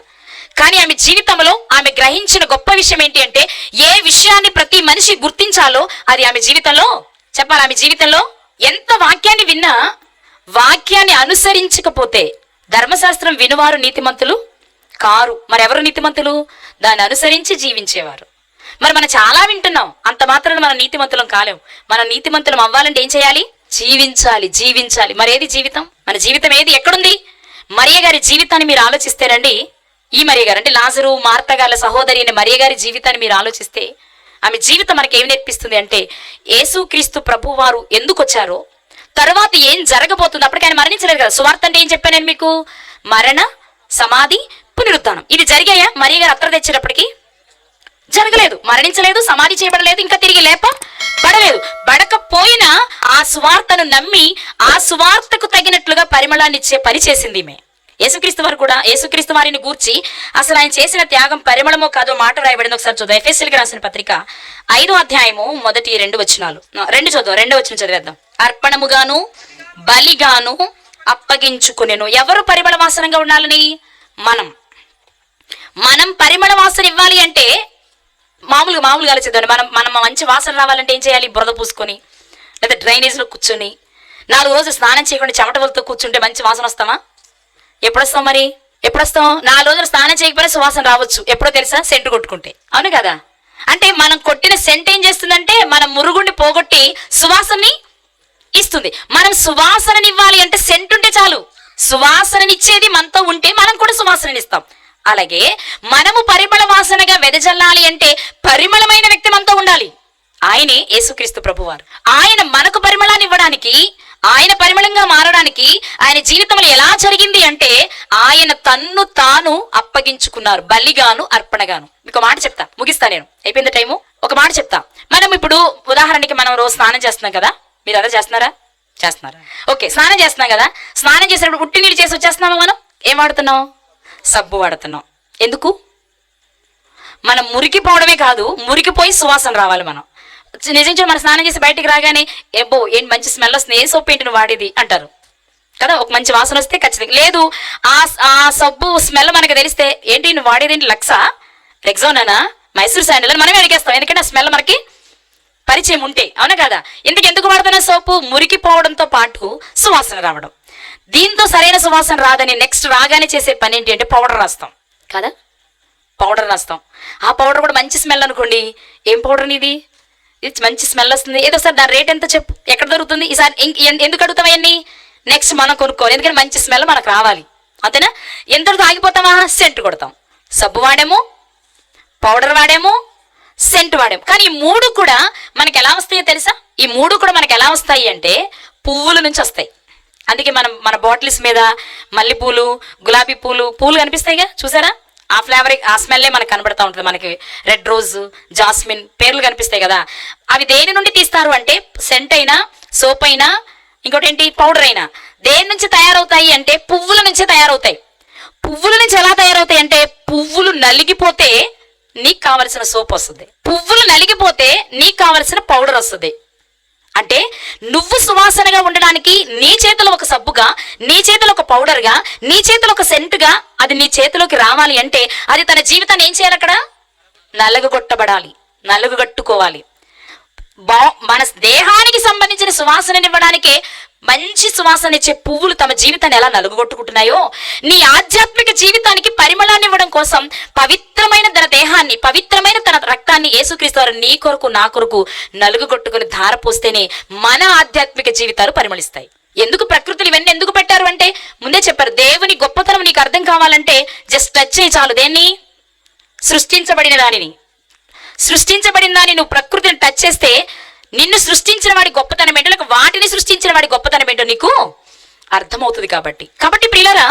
కానీ ఆమె జీవితంలో ఆమె గ్రహించిన గొప్ప విషయం ఏంటి అంటే, ఏ విషయాన్ని ప్రతి మనిషి గుర్తించాలో అది ఆమె జీవితంలో చెప్పాలి. ఆమె జీవితంలో ఎంత వాక్యాన్ని విన్నా వాక్యాన్ని అనుసరించకపోతే ధర్మశాస్త్రం వినువారు నీతిమంతులు కారు. మరి ఎవరు నీతిమంతులు? దాన్ని అనుసరించి జీవించేవారు. మరి మనం చాలా వింటున్నాం, అంత మాత్రాన మనం నీతిమంతులం కాలేం. మనం నీతిమంతులం అవ్వాలంటే ఏం చేయాలి? జీవించాలి, జీవించాలి. మరి ఏది జీవితం? మన జీవితం ఏది? ఎక్కడుంది? మరియ గారి జీవితాన్ని మీరు ఆలోచిస్తేనండి, ఈ మరియ గారు అంటే లాజరు మార్త గారి సహోదరి అయిన మరియ గారి జీవితాన్ని మీరు ఆలోచిస్తే ఆమె జీవితం మనకి ఏమి నేర్పిస్తుంది అంటే, యేసుక్రీస్తు ప్రభు వారు ఎందుకు వచ్చారో, తర్వాత ఏం జరగబోతుంది. అప్పటికి ఆయన మరణించలేదు కదా. సువార్త అంటే ఏం చెప్పాను నేను మీకు? మరణ సమాధి పునరుద్ధానం. ఇది జరిగాయా? మరియ గారు అత్తరు తెచ్చేటప్పటికి జరగలేదు, మరణించలేదు, సమాధి చేయబడలేదు, ఇంకా తిరిగి లేపబడలేదు. బడకపోయినా ఆ సువార్తను నమ్మి ఆ సువార్తకు తగినట్లుగా పరిమళాన్ని ఇచ్చే పని చేసింది ఈమె. యేసుక్రీస్తు వారు కూడా, యేసుక్రీస్తు వారిని గూర్చి అసలు ఆయన చేసిన త్యాగం పరిమళమో కాదో మాట రాయబడింది. ఒకసారి చూద్దాం. ఎఫెసీయులకు రాసిన పత్రిక 5వ అధ్యాయము 1-2 వచనాలు. 2 చూద్దాం, 2వ వచనం చదివేద్దాం. అర్పణముగాను బలిగాను అప్పగించుకునేను. ఎవరు పరిమళ వాసనంగా ఉండాలని? మనం పరిమళ వాసన ఇవ్వాలి అంటే మామూలుగా ఆలోచిద్దాం. మనం మంచి వాసన రావాలంటే ఏం చేయాలి? బురద పూసుకొని లేదా డ్రైనేజ్లో కూర్చొని 4 రోజులు స్నానం చేయకుండా చెమటలతో కూర్చుంటే మంచి వాసన వస్తామా? ఎప్పుడొస్తాం? మరి ఎప్పుడొస్తాం? 4 రోజులు స్నానం చేయకపోయినా సువాసన రావచ్చు. ఎప్పుడో తెలుసా? సెంటు కొట్టుకుంటే. అవును కదా? అంటే మనం కొట్టిన సెంట్ ఏం చేస్తుందంటే మన మురుగుండి పోగొట్టి సువాసనని ఇస్తుంది. మనం సువాసనని ఇవ్వాలి అంటే సెంట్ ఉంటే చాలు. సువాసననిచ్చేది మనతో ఉంటే మనం కూడా సువాసననిస్తాం. అలాగే మనము పరిమళ వాసనగా వెదజల్లాలి అంటే పరిమళమైన వ్యక్తి మనతో ఉండాలి. ఆయనే యేసుక్రీస్తు ప్రభువారు. ఆయన మనకు పరిమళాన్ని ఇవ్వడానికి, ఆయన పరిమళంగా మారడానికి ఆయన జీవితంలో ఎలా జరిగింది అంటే, ఆయన తన్ను తాను అప్పగించుకున్నారు, బలిగాను అర్పణగాను. మీకు మాట చెప్తా, ముగిస్తా, నేను అయిపోయింది టైము. ఒక మాట చెప్తా. మనం ఇప్పుడు ఉదాహరణకి మనం రోజు స్నానం చేస్తున్నాం కదా, మీరు అలా చేస్తున్నారా? ఓకే, స్నానం చేస్తున్నాం కదా. స్నానం చేసినప్పుడు ఉట్టి నీళ్ళు చేసి వచ్చేస్తున్నామా? మనం ఏం వాడుతున్నాం? సబ్బు వాడుతున్నాం. ఎందుకు? మనం మురికిపోవడమే కాదు, మురికిపోయి సువాసన రావాలి. మనం నిజంగా మన స్నానం చేసి బయటికి రాగానే ఏబో ఏంటి మంచి స్మెల్ వస్తుంది, ఏ సోప్ ఏంటి నువ్వు వాడేది అంటారు కదా. ఒక మంచి వాసన వస్తే ఖచ్చితంగా. లేదు, ఆ సబ్బు స్మెల్ మనకు తెలిస్తే ఏంటి నువ్వు వాడేది ఏంటి, లక్సా, రెగ్జోనా, మైసూర్ శాండిల్ అని మనమే అడిగేస్తాం. ఎందుకంటే ఆ స్మెల్ మనకి పరిచయం ఉంటే. అవునా కదా? ఎందుకు వాడుతున్న సోపు? మురికిపోవడంతో పాటు సువాసన రావడం. దీంతో సరైన సువాసన రాదని నెక్స్ట్ రాగానే చేసే పని ఏంటి అంటే పౌడర్ రాస్తాం కదా. పౌడర్ రాస్తాం. ఆ పౌడర్ కూడా మంచి స్మెల్ అనుకోండి. ఏం పౌడర్ ఇది మంచి స్మెల్ వస్తుంది, ఏదో సార్ దాని రేట్ ఎంత చెప్పు, ఎక్కడ దొరుకుతుంది, ఈసారి ఎందుకు అడుగుతాం అవన్నీ? నెక్స్ట్ మనం కొనుక్కోవాలి, ఎందుకంటే మంచి స్మెల్ మనకు రావాలి. అంతేనా? ఎంతటితో ఆగిపోతామా? సెంట్ కొడతాం. సబ్బు వాడాము, పౌడర్ వాడాము, సెంట్ వాడాము. కానీ ఈ 3 కూడా మనకి ఎలా వస్తాయో తెలుసా? ఈ 3 కూడా మనకి ఎలా వస్తాయి అంటే పువ్వుల నుంచి వస్తాయి. అందుకే మన బాటిల్స్ మీద మల్లెపూలు, గులాబీ పూలు కనిపిస్తాయిగా, చూసారా? ఆ ఫ్లేవర్, ఆ స్మెల్లే మనకు కనబడతా ఉంటుంది. మనకి రెడ్ రోజ్, జాస్మిన్ పేర్లు కనిపిస్తాయి కదా. అవి దేని నుండి తీస్తారు అంటే సెంట్ అయినా, సోప్ అయినా, ఇంకోటి ఏంటి, పౌడర్ అయినా దేని నుంచి తయారవుతాయి అంటే పువ్వుల నుంచే తయారవుతాయి. పువ్వుల నుంచి ఎలా తయారవుతాయి అంటే పువ్వులు నలిగిపోతే నీకు కావలసిన సోప్ వస్తుంది, పువ్వులు నలిగిపోతే నీకు కావలసిన పౌడర్ వస్తుంది. అంటే నువ్వు సువాసనగా ఉండడానికి నీ చేతిలో ఒక సబ్బుగా, నీ చేతిలో ఒక పౌడర్గా, నీ చేతిలో ఒక సెంటుగా అది నీ చేతిలోకి రావాలి అంటే అది తన జీవితాన్ని ఏం చేయాలి? అక్కడ నలుగుగొట్టబడాలి, నలుగుగట్టుకోవాలి. మన దేహానికి సంబంధించిన సువాసనని ఇవ్వడానికే మంచి సువాసన ఇచ్చే పువ్వులు తమ జీవితాన్ని ఎలా నలుగుగొట్టుకుంటున్నాయో, నీ ఆధ్యాత్మిక జీవితానికి పరిమళాన్ని ఇవ్వడం కోసం పవిత్రమైన తన దేహాన్ని, పవిత్రమైన తన రక్తాన్ని యేసుక్రీస్తు వారు నీ కొరకు, నా కొరకు నలుగుగొట్టుకుని ధార పోస్తేనే మన ఆధ్యాత్మిక జీవితాలు పరిమళిస్తాయి. ఎందుకు ప్రకృతులు ఇవన్నీ ఎందుకు పెట్టారు అంటే ముందే చెప్పారు, దేవుని గొప్పతనం నీకు అర్థం కావాలంటే జస్ట్ టచ్ చేయి చాలు. దేన్ని? సృష్టించబడిన దానిని. సృష్టించబడిన దాన్ని నువ్వు ప్రకృతిని టచ్ చేస్తే నిన్ను సృష్టించిన వాడి గొప్పతనం ఏంటో, లేక వాటిని సృష్టించిన వాడి గొప్పతనం ఏంటో నీకు అర్థమవుతుంది. కాబట్టి ప్రియులారా,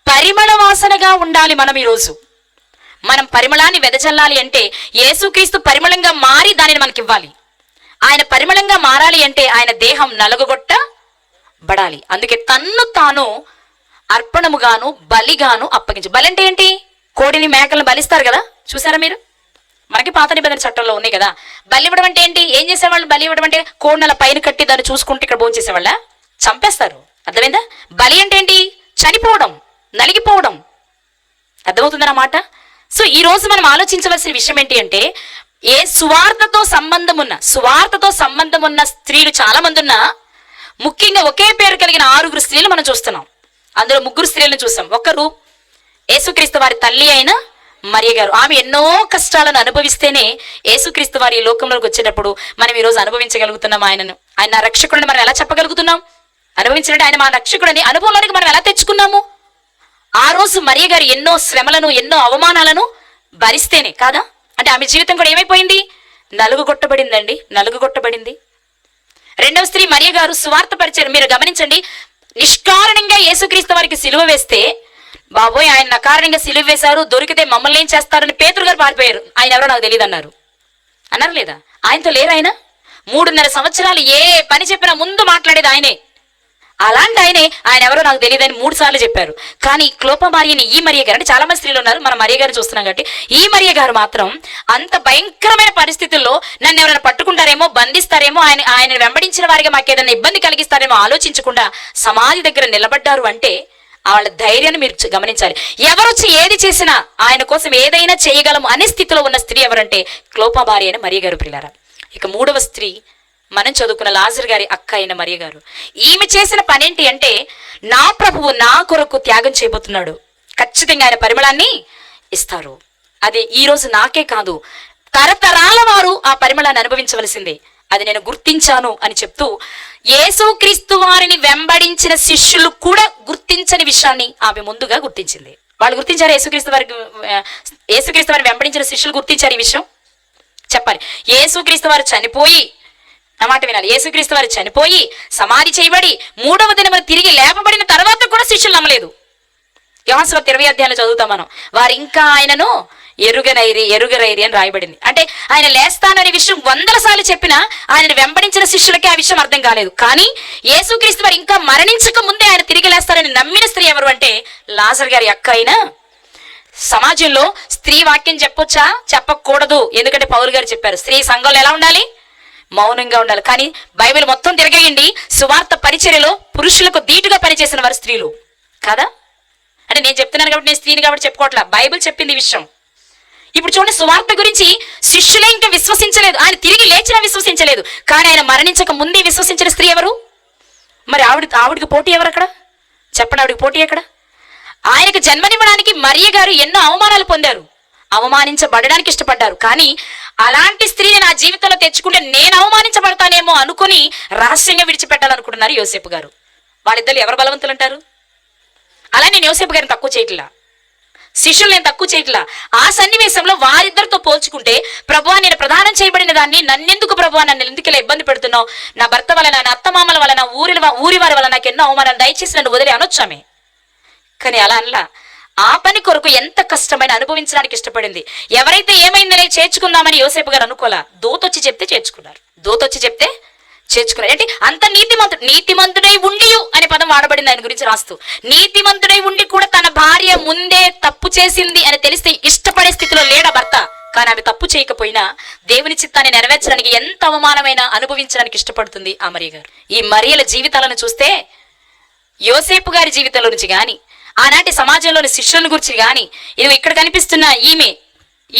పరిమళ వాసనగా ఉండాలి మనం. ఈరోజు మనం పరిమళాన్ని వెదజల్లాలి అంటే యేసుక్రీస్తు పరిమళంగా మారి దానిని మనకి ఇవ్వాలి. ఆయన పరిమళంగా మారాలి అంటే ఆయన దేహం నలుగుగొట్టబడాలి. అందుకే తన్ను తాను అర్పణముగాను బలిగాను అప్పగించు. బలి అంటే ఏంటి? కోడిని మేకలను బలిస్తారు కదా, చూసారా మీరు? మనకి పాత నిబంధన చట్టంలో ఉన్నాయి కదా. బలి ఇవ్వడం అంటే ఏంటి? ఏం చేసేవాళ్ళు? బలి ఇవ్వడం అంటే కోడినల పైన కట్టి దాన్ని చూసుకుంటూ ఇక్కడ భోజనం చేసేవాళ్ళ? చంపేస్తారు. అర్థమైందా? బలి అంటే ఏంటి? చనిపోవడం, నలిగిపోవడం. అర్థమవుతుందన్నమాట. సో ఈ రోజు మనం ఆలోచించవలసిన విషయం ఏంటి అంటే, సువార్తతో సంబంధం ఉన్న స్త్రీలు చాలా మంది ఉన్నా, ముఖ్యంగా ఒకే పేరు కలిగిన 6 స్త్రీలు మనం చూస్తున్నాం. అందులో 3 స్త్రీలను చూస్తాం. ఒకరు యేసుక్రీస్తు వారి తల్లి అయిన మరియ గారు. ఆమె ఎన్నో కష్టాలను అనుభవిస్తేనే యేసుక్రీస్తు వారి ఈ లోకంలోకి వచ్చేటప్పుడు మనం ఈరోజు అనుభవించగలుగుతున్నాం ఆయనను. ఆయన రక్షకుడిని మనం ఎలా చెప్పగలుగుతున్నాం? అనుభవించినట్టు ఆయన మా రక్షకుడిని అనుభవంలోనికి మనం ఎలా తెచ్చుకున్నాము? ఆ రోజు మరియ గారు ఎన్నో శ్రమలను, ఎన్నో అవమానాలను భరిస్తేనే కాదా? అంటే ఆమె జీవితం కూడా ఏమైపోయింది? నలుగుగొట్టబడింది. రెండవ స్త్రీ మరియ గారు సువార్త పరిచయం. మీరు గమనించండి, నిష్కారణంగా యేసుక్రీస్తు వారికి సిలువ వేస్తే, బాబోయ్ ఆయన అకారణంగా సిలువ వేశారు, దొరికితే మమ్మల్ని ఏం చేస్తారని పేతురు గారు పారిపోయారు. ఆయన ఎవరో నాకు తెలియదు అన్నారు లేదా? ఆయనతో లేరు. ఆయన 3.5 సంవత్సరాలు ఏ పని చెప్పినా ముందు మాట్లాడేది ఆయనే. అలాంటి ఆయన ఎవరో నాకు తెలియదని 3 సార్లు చెప్పారు. కానీ క్లోప మరియని ఈ మరియ గారు, అంటే చాలా మంది స్త్రీలు ఉన్నారు, మనం మరియ గారు చూస్తున్నాం కాబట్టి, ఈ మరియ గారు మాత్రం అంత భయంకరమైన పరిస్థితుల్లో నన్ను ఎవరైనా పట్టుకుంటారేమో, బంధిస్తారేమో, ఆయన వెంబడించిన వారికి మాకేదైనా ఇబ్బంది కలిగిస్తారేమో ఆలోచించకుండా సమాధి దగ్గర నిలబడ్డారు. అంటే వాళ్ళ ధైర్యాన్ని మీరు గమనించాలి. ఎవరొచ్చి ఏది చేసినా ఆయన కోసం ఏదైనా చేయగలము అనే స్థితిలో ఉన్న స్త్రీ ఎవరంటే క్లోప భార్య అయిన మరియ గారు. ప్రియులారా, ఇక 3వ స్త్రీ మనం చదువుకున్న లాజరు గారి అక్క అయిన మరియ గారు. ఈమె చేసిన పనేంటి అంటే, నా ప్రభువు నా కొరకు త్యాగం చేయబోతున్నాడు, ఖచ్చితంగా ఆయన పరిమళాన్ని ఇస్తారు. అది ఈ రోజు నాకే కాదు, తరతరాల వారు ఆ పరిమళాన్ని అనుభవించవలసిందే. అది నేను గుర్తించాను అని చెప్తూ, యేసుక్రీస్తు వారిని వెంబడించిన శిష్యులు కూడా గుర్తించని విషయాన్ని ఆమె ముందుగా గుర్తించింది. వాళ్ళు గుర్తించారు. యేసుక్రీస్తు వారిని వెంబడించిన శిష్యులు గుర్తించారు ఈ విషయం. చెప్పాలి. యేసుక్రీస్తు వారు చనిపోయి, నా మాట వినాలి, యేసుక్రీస్తు వారు చనిపోయి సమాధి చేయబడి 3వ దినమున తిరిగి లేపబడిన తర్వాత కూడా శిష్యులు నమ్మలేదు. యోహాను సువార్త 20వ అధ్యాయంలో చదువుతాం మనం. వారు ఇంకా ఆయనను ఎరుగరైరి అని రాయబడింది. అంటే ఆయన లేస్తాననే విషయం 100 సార్లు చెప్పినా ఆయనను వెంబడించిన శిష్యులకి ఆ విషయం అర్థం కాలేదు. కానీ యేసుక్రీస్తు వారు ఇంకా మరణించక ముందే ఆయన తిరిగి లేస్తారని నమ్మిన స్త్రీ ఎవరు అంటే లాజరు గారి అక్క అయిన. సమాజంలో స్త్రీ వాక్యం చెప్పొచ్చా? చెప్పకూడదు. ఎందుకంటే పౌలు గారు చెప్పారు, స్త్రీ సంఘంలో ఎలా ఉండాలి? మౌనంగా ఉండాలి. కానీ బైబిల్ మొత్తం తిరగేయండి, సువార్త పరిచర్యలో పురుషులకు ధీటుగా పనిచేసిన వారు స్త్రీలు కదా. అంటే నేను చెప్తున్నాను కాబట్టి, నేను స్త్రీని కాబట్టి చెప్పుకోవట్లా, బైబిల్ చెప్పింది ఈ విషయం. ఇప్పుడు చూడండి, సువార్త గురించి శిష్యులే ఇంకా విశ్వసించలేదు, ఆయన తిరిగి లేచినా విశ్వసించలేదు. కానీ ఆయన మరణించక ముందే విశ్వసించిన స్త్రీ ఎవరు? మరి ఆవిడికి పోటీ ఎవరు అక్కడ? చెప్పండి, ఆవిడికి పోటీ ఎక్కడ? ఆయనకు జన్మనివ్వడానికి మరియ గారు ఎన్నో అవమానాలు పొందారు, అవమానించబడడానికి ఇష్టపడ్డారు. కానీ అలాంటి స్త్రీని నా జీవితంలో తెచ్చుకుంటే నేను అవమానించబడతానేమో అనుకుని రహస్యంగా విడిచిపెట్టాలనుకుంటున్నారు యోసేపు గారు. వాళ్ళిద్దరు ఎవరు బలవంతులు అంటారు? అలా నేను యోసేపు గారిని తక్కువ చేయట్లా, శిష్యులు నేను తక్కువ చేయట్లా. ఆ సన్నివేశంలో వారిద్దరితో పోల్చుకుంటే, ప్రభువా నేను ప్రదానం చేయబడిన దాన్ని నన్నెందుకు ప్రభువా, నన్ను ఎందుకు ఇలా ఇబ్బంది పెడుతున్నావు? నా భర్త వలన, నా అత్తమామల వలన, ఊరి వారి వల్ల నాకు ఎన్నో అవమానాలు, దయచేసి నన్ను వదిలే అనొచ్చామే. కానీ అలా అనలా. ఆ పని కొరకు ఎంత కష్టమైన అనుభవించడానికి ఇష్టపడింది. ఎవరైతే ఏమైందనే చేర్చుకుందామని యోసేపు గారు అనుకోలా, దూతొచ్చి చెప్తే చేర్చుకున్నారు. అంటే అంత నీతిమంతుడై ఉండి అనే పదం వాడబడింది ఆయన గురించి రాస్తూ. నీతిమంతుడై ఉండి కూడా తన భార్య ముందే తప్పు చేసింది అని తెలిస్తే ఇష్టపడే స్థితిలో లేడా భర్త. కానీ ఆమె తప్పు చేయకపోయినా దేవుని చిత్తాన్ని నెరవేర్చడానికి ఎంత అవమానమైనా అనుభవించడానికి ఇష్టపడుతుంది ఆ మరియ గారు. ఈ మరియల జీవితాలను చూస్తే యోసేపు గారి జీవితంలో నుంచి కానీ, ఆనాటి సమాజంలోని శిష్యులను గురించి కానీ, ఇది ఇక్కడ కనిపిస్తున్న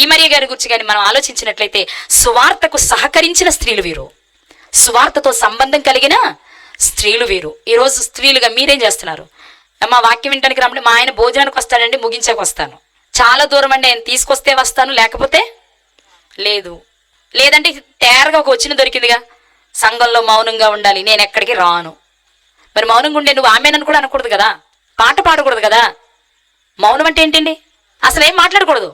ఈ మరియ గారి గురించి కానీ మనం ఆలోచించినట్లయితే, సువార్తకు సహకరించిన స్త్రీలు వీరు, సువార్తతో సంబంధం కలిగిన స్త్రీలు వీరు. ఈరోజు స్త్రీలుగా మీరేం చేస్తున్నారు? మా వాక్యం వినడానికి రమ్మంటే, మా ఆయన భోజనానికి వస్తాడండి, ముగించాక వస్తాను. చాలా దూరం అండి, నేను తీసుకొస్తే వస్తాను, లేకపోతే లేదు. లేదంటే తేరగా ఒక వచ్చిన దొరికిందిగా, సంఘంలో మౌనంగా ఉండాలి, నేను ఎక్కడికి రాను. మరి మౌనంగా ఉండే నువ్వు ఆమెనని కూడా అనకూడదు కదా, పాట పాడకూడదు కదా. మౌనం అంటే ఏంటండి? అసలు ఏం మాట్లాడకూడదు,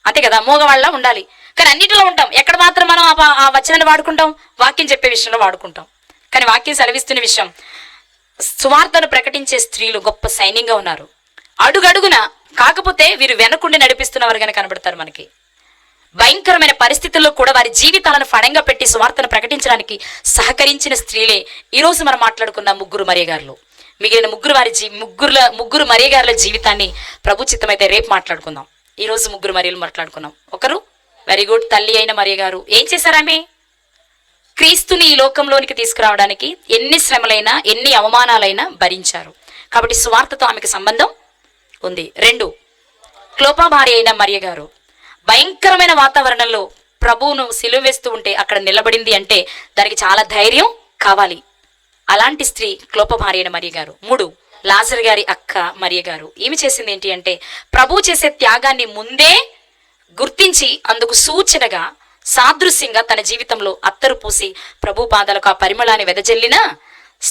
అంతే కదా, మూగవాళ్ళ ఉండాలి. కానీ అన్నిటిలో ఉంటాం. ఎక్కడ మాత్రం మనం ఆ వచనాన్ని వాడుకుంటాం? వాక్యం చెప్పే విషయంలో వాడుకుంటాం. కానీ వాక్యం సెలవిస్తున్న విషయం, సువార్తను ప్రకటించే స్త్రీలు గొప్ప సైన్యంగా ఉన్నారు అడుగడుగున. కాకపోతే వీరు వెనకుండి నడిపిస్తున్నవారుగానే కనబడతారు మనకి. భయంకరమైన పరిస్థితుల్లో కూడా వారి జీవితాలను ఫణంగా పెట్టి సువార్తను ప్రకటించడానికి సహకరించిన స్త్రీలే ఈరోజు మనం మాట్లాడుకున్న ముగ్గురు మరియగారులు. మిగిలిన ముగ్గురు మరియగారుల జీవితాన్ని ప్రభు చిత్తమైతే రేపు మాట్లాడుకుందాం. ఈరోజు ముగ్గురు మరియలు మాట్లాడుకున్నాం. ఒకరు వెరీ గుడ్, తల్లి అయిన మరియ గారు. ఏం చేశారామె? క్రీస్తుని ఈ లోకంలోనికి తీసుకురావడానికి ఎన్ని శ్రమలైనా ఎన్ని అవమానాలైనా భరించారు. కాబట్టి సువార్తతో ఆమెకు సంబంధం ఉంది. 2, క్లోపా భార్య అయిన మరియ గారు భయంకరమైన వాతావరణంలో ప్రభువును సిలువ వేస్తూ ఉంటే అక్కడ నిలబడింది అంటే దానికి చాలా ధైర్యం కావాలి. అలాంటి స్త్రీ క్లోపా భార్య అయిన మరియ గారు. 3, లాజర్ గారి అక్క మరియ గారు. ఏమి చేసింది ఏంటి అంటే ప్రభువు చేసే త్యాగాన్ని ముందే గుర్తించి అందుకు సూచనగా సాదృశ్యంగా తన జీవితంలో అత్తరు పూసి ప్రభు పాదాలకు ఆ పరిమళాన్ని వెదజల్లిన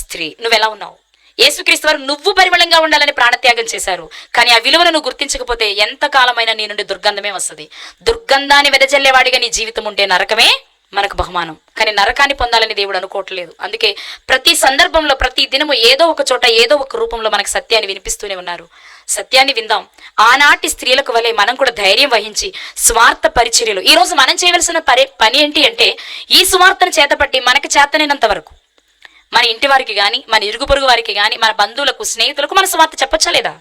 స్త్రీ. నువ్వెలా ఉన్నావు? యేసుక్రీస్తు వారు నువ్వు పరిమళంగా ఉండాలని ప్రాణత్యాగం చేశారు. కానీ ఆ విలువను నువ్వు గుర్తించకపోతే ఎంతకాలమైనా నీ నుండి దుర్గంధమే వస్తుంది. దుర్గంధాన్ని వెదజల్లేవాడిగా నీ జీవితం ఉంటే నరకమే మనకు బహుమానం. కానీ నరకాన్ని పొందాలని దేవుడు అనుకోవట్లేదు. అందుకే ప్రతి సందర్భంలో ప్రతి దినము ఏదో ఒక చోట ఏదో ఒక రూపంలో మనకు సత్యాన్ని వినిపిస్తూనే ఉన్నారు. సత్యాన్ని విందాం. ఆనాటి స్త్రీలకు వలె మనం కూడా ధైర్యం వహించి స్వార్థ పరిచర్యలు. ఈరోజు మనం చేయవలసిన పని ఏంటి అంటే ఈ సువార్తను చేతపట్టి మనకు చేతనైనంత వరకు మన ఇంటి వారికి కానీ, మన ఇరుగు పొరుగు వారికి కానీ, మన బంధువులకు, స్నేహితులకు మన సువార్త చెప్పొచ్చా లేదా?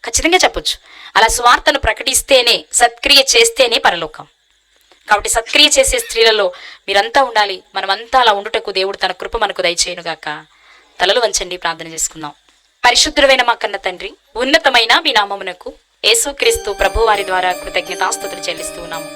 ఖచ్చితంగా చెప్పొచ్చు. అలా సువార్తను ప్రకటిస్తేనే, సత్క్రియ చేస్తేనే పరలోకం. కాబట్టి సత్క్రియ చేసే స్త్రీలలో మీరంతా ఉండాలి. మనమంతా అలా ఉండుటకు దేవుడు తన కృప మనకు దయచేయునుగాక. తలలు వంచండి, ప్రార్థన చేసుకుందాం. పరిశుద్ధుడైన మా కన్న తండ్రి, ఉన్నతమైన మీ నామమునకు యేసుక్రీస్తు ప్రభు వారి ద్వారా కృతజ్ఞతాస్తుతులు చెల్లిస్తూ ఉన్నాము.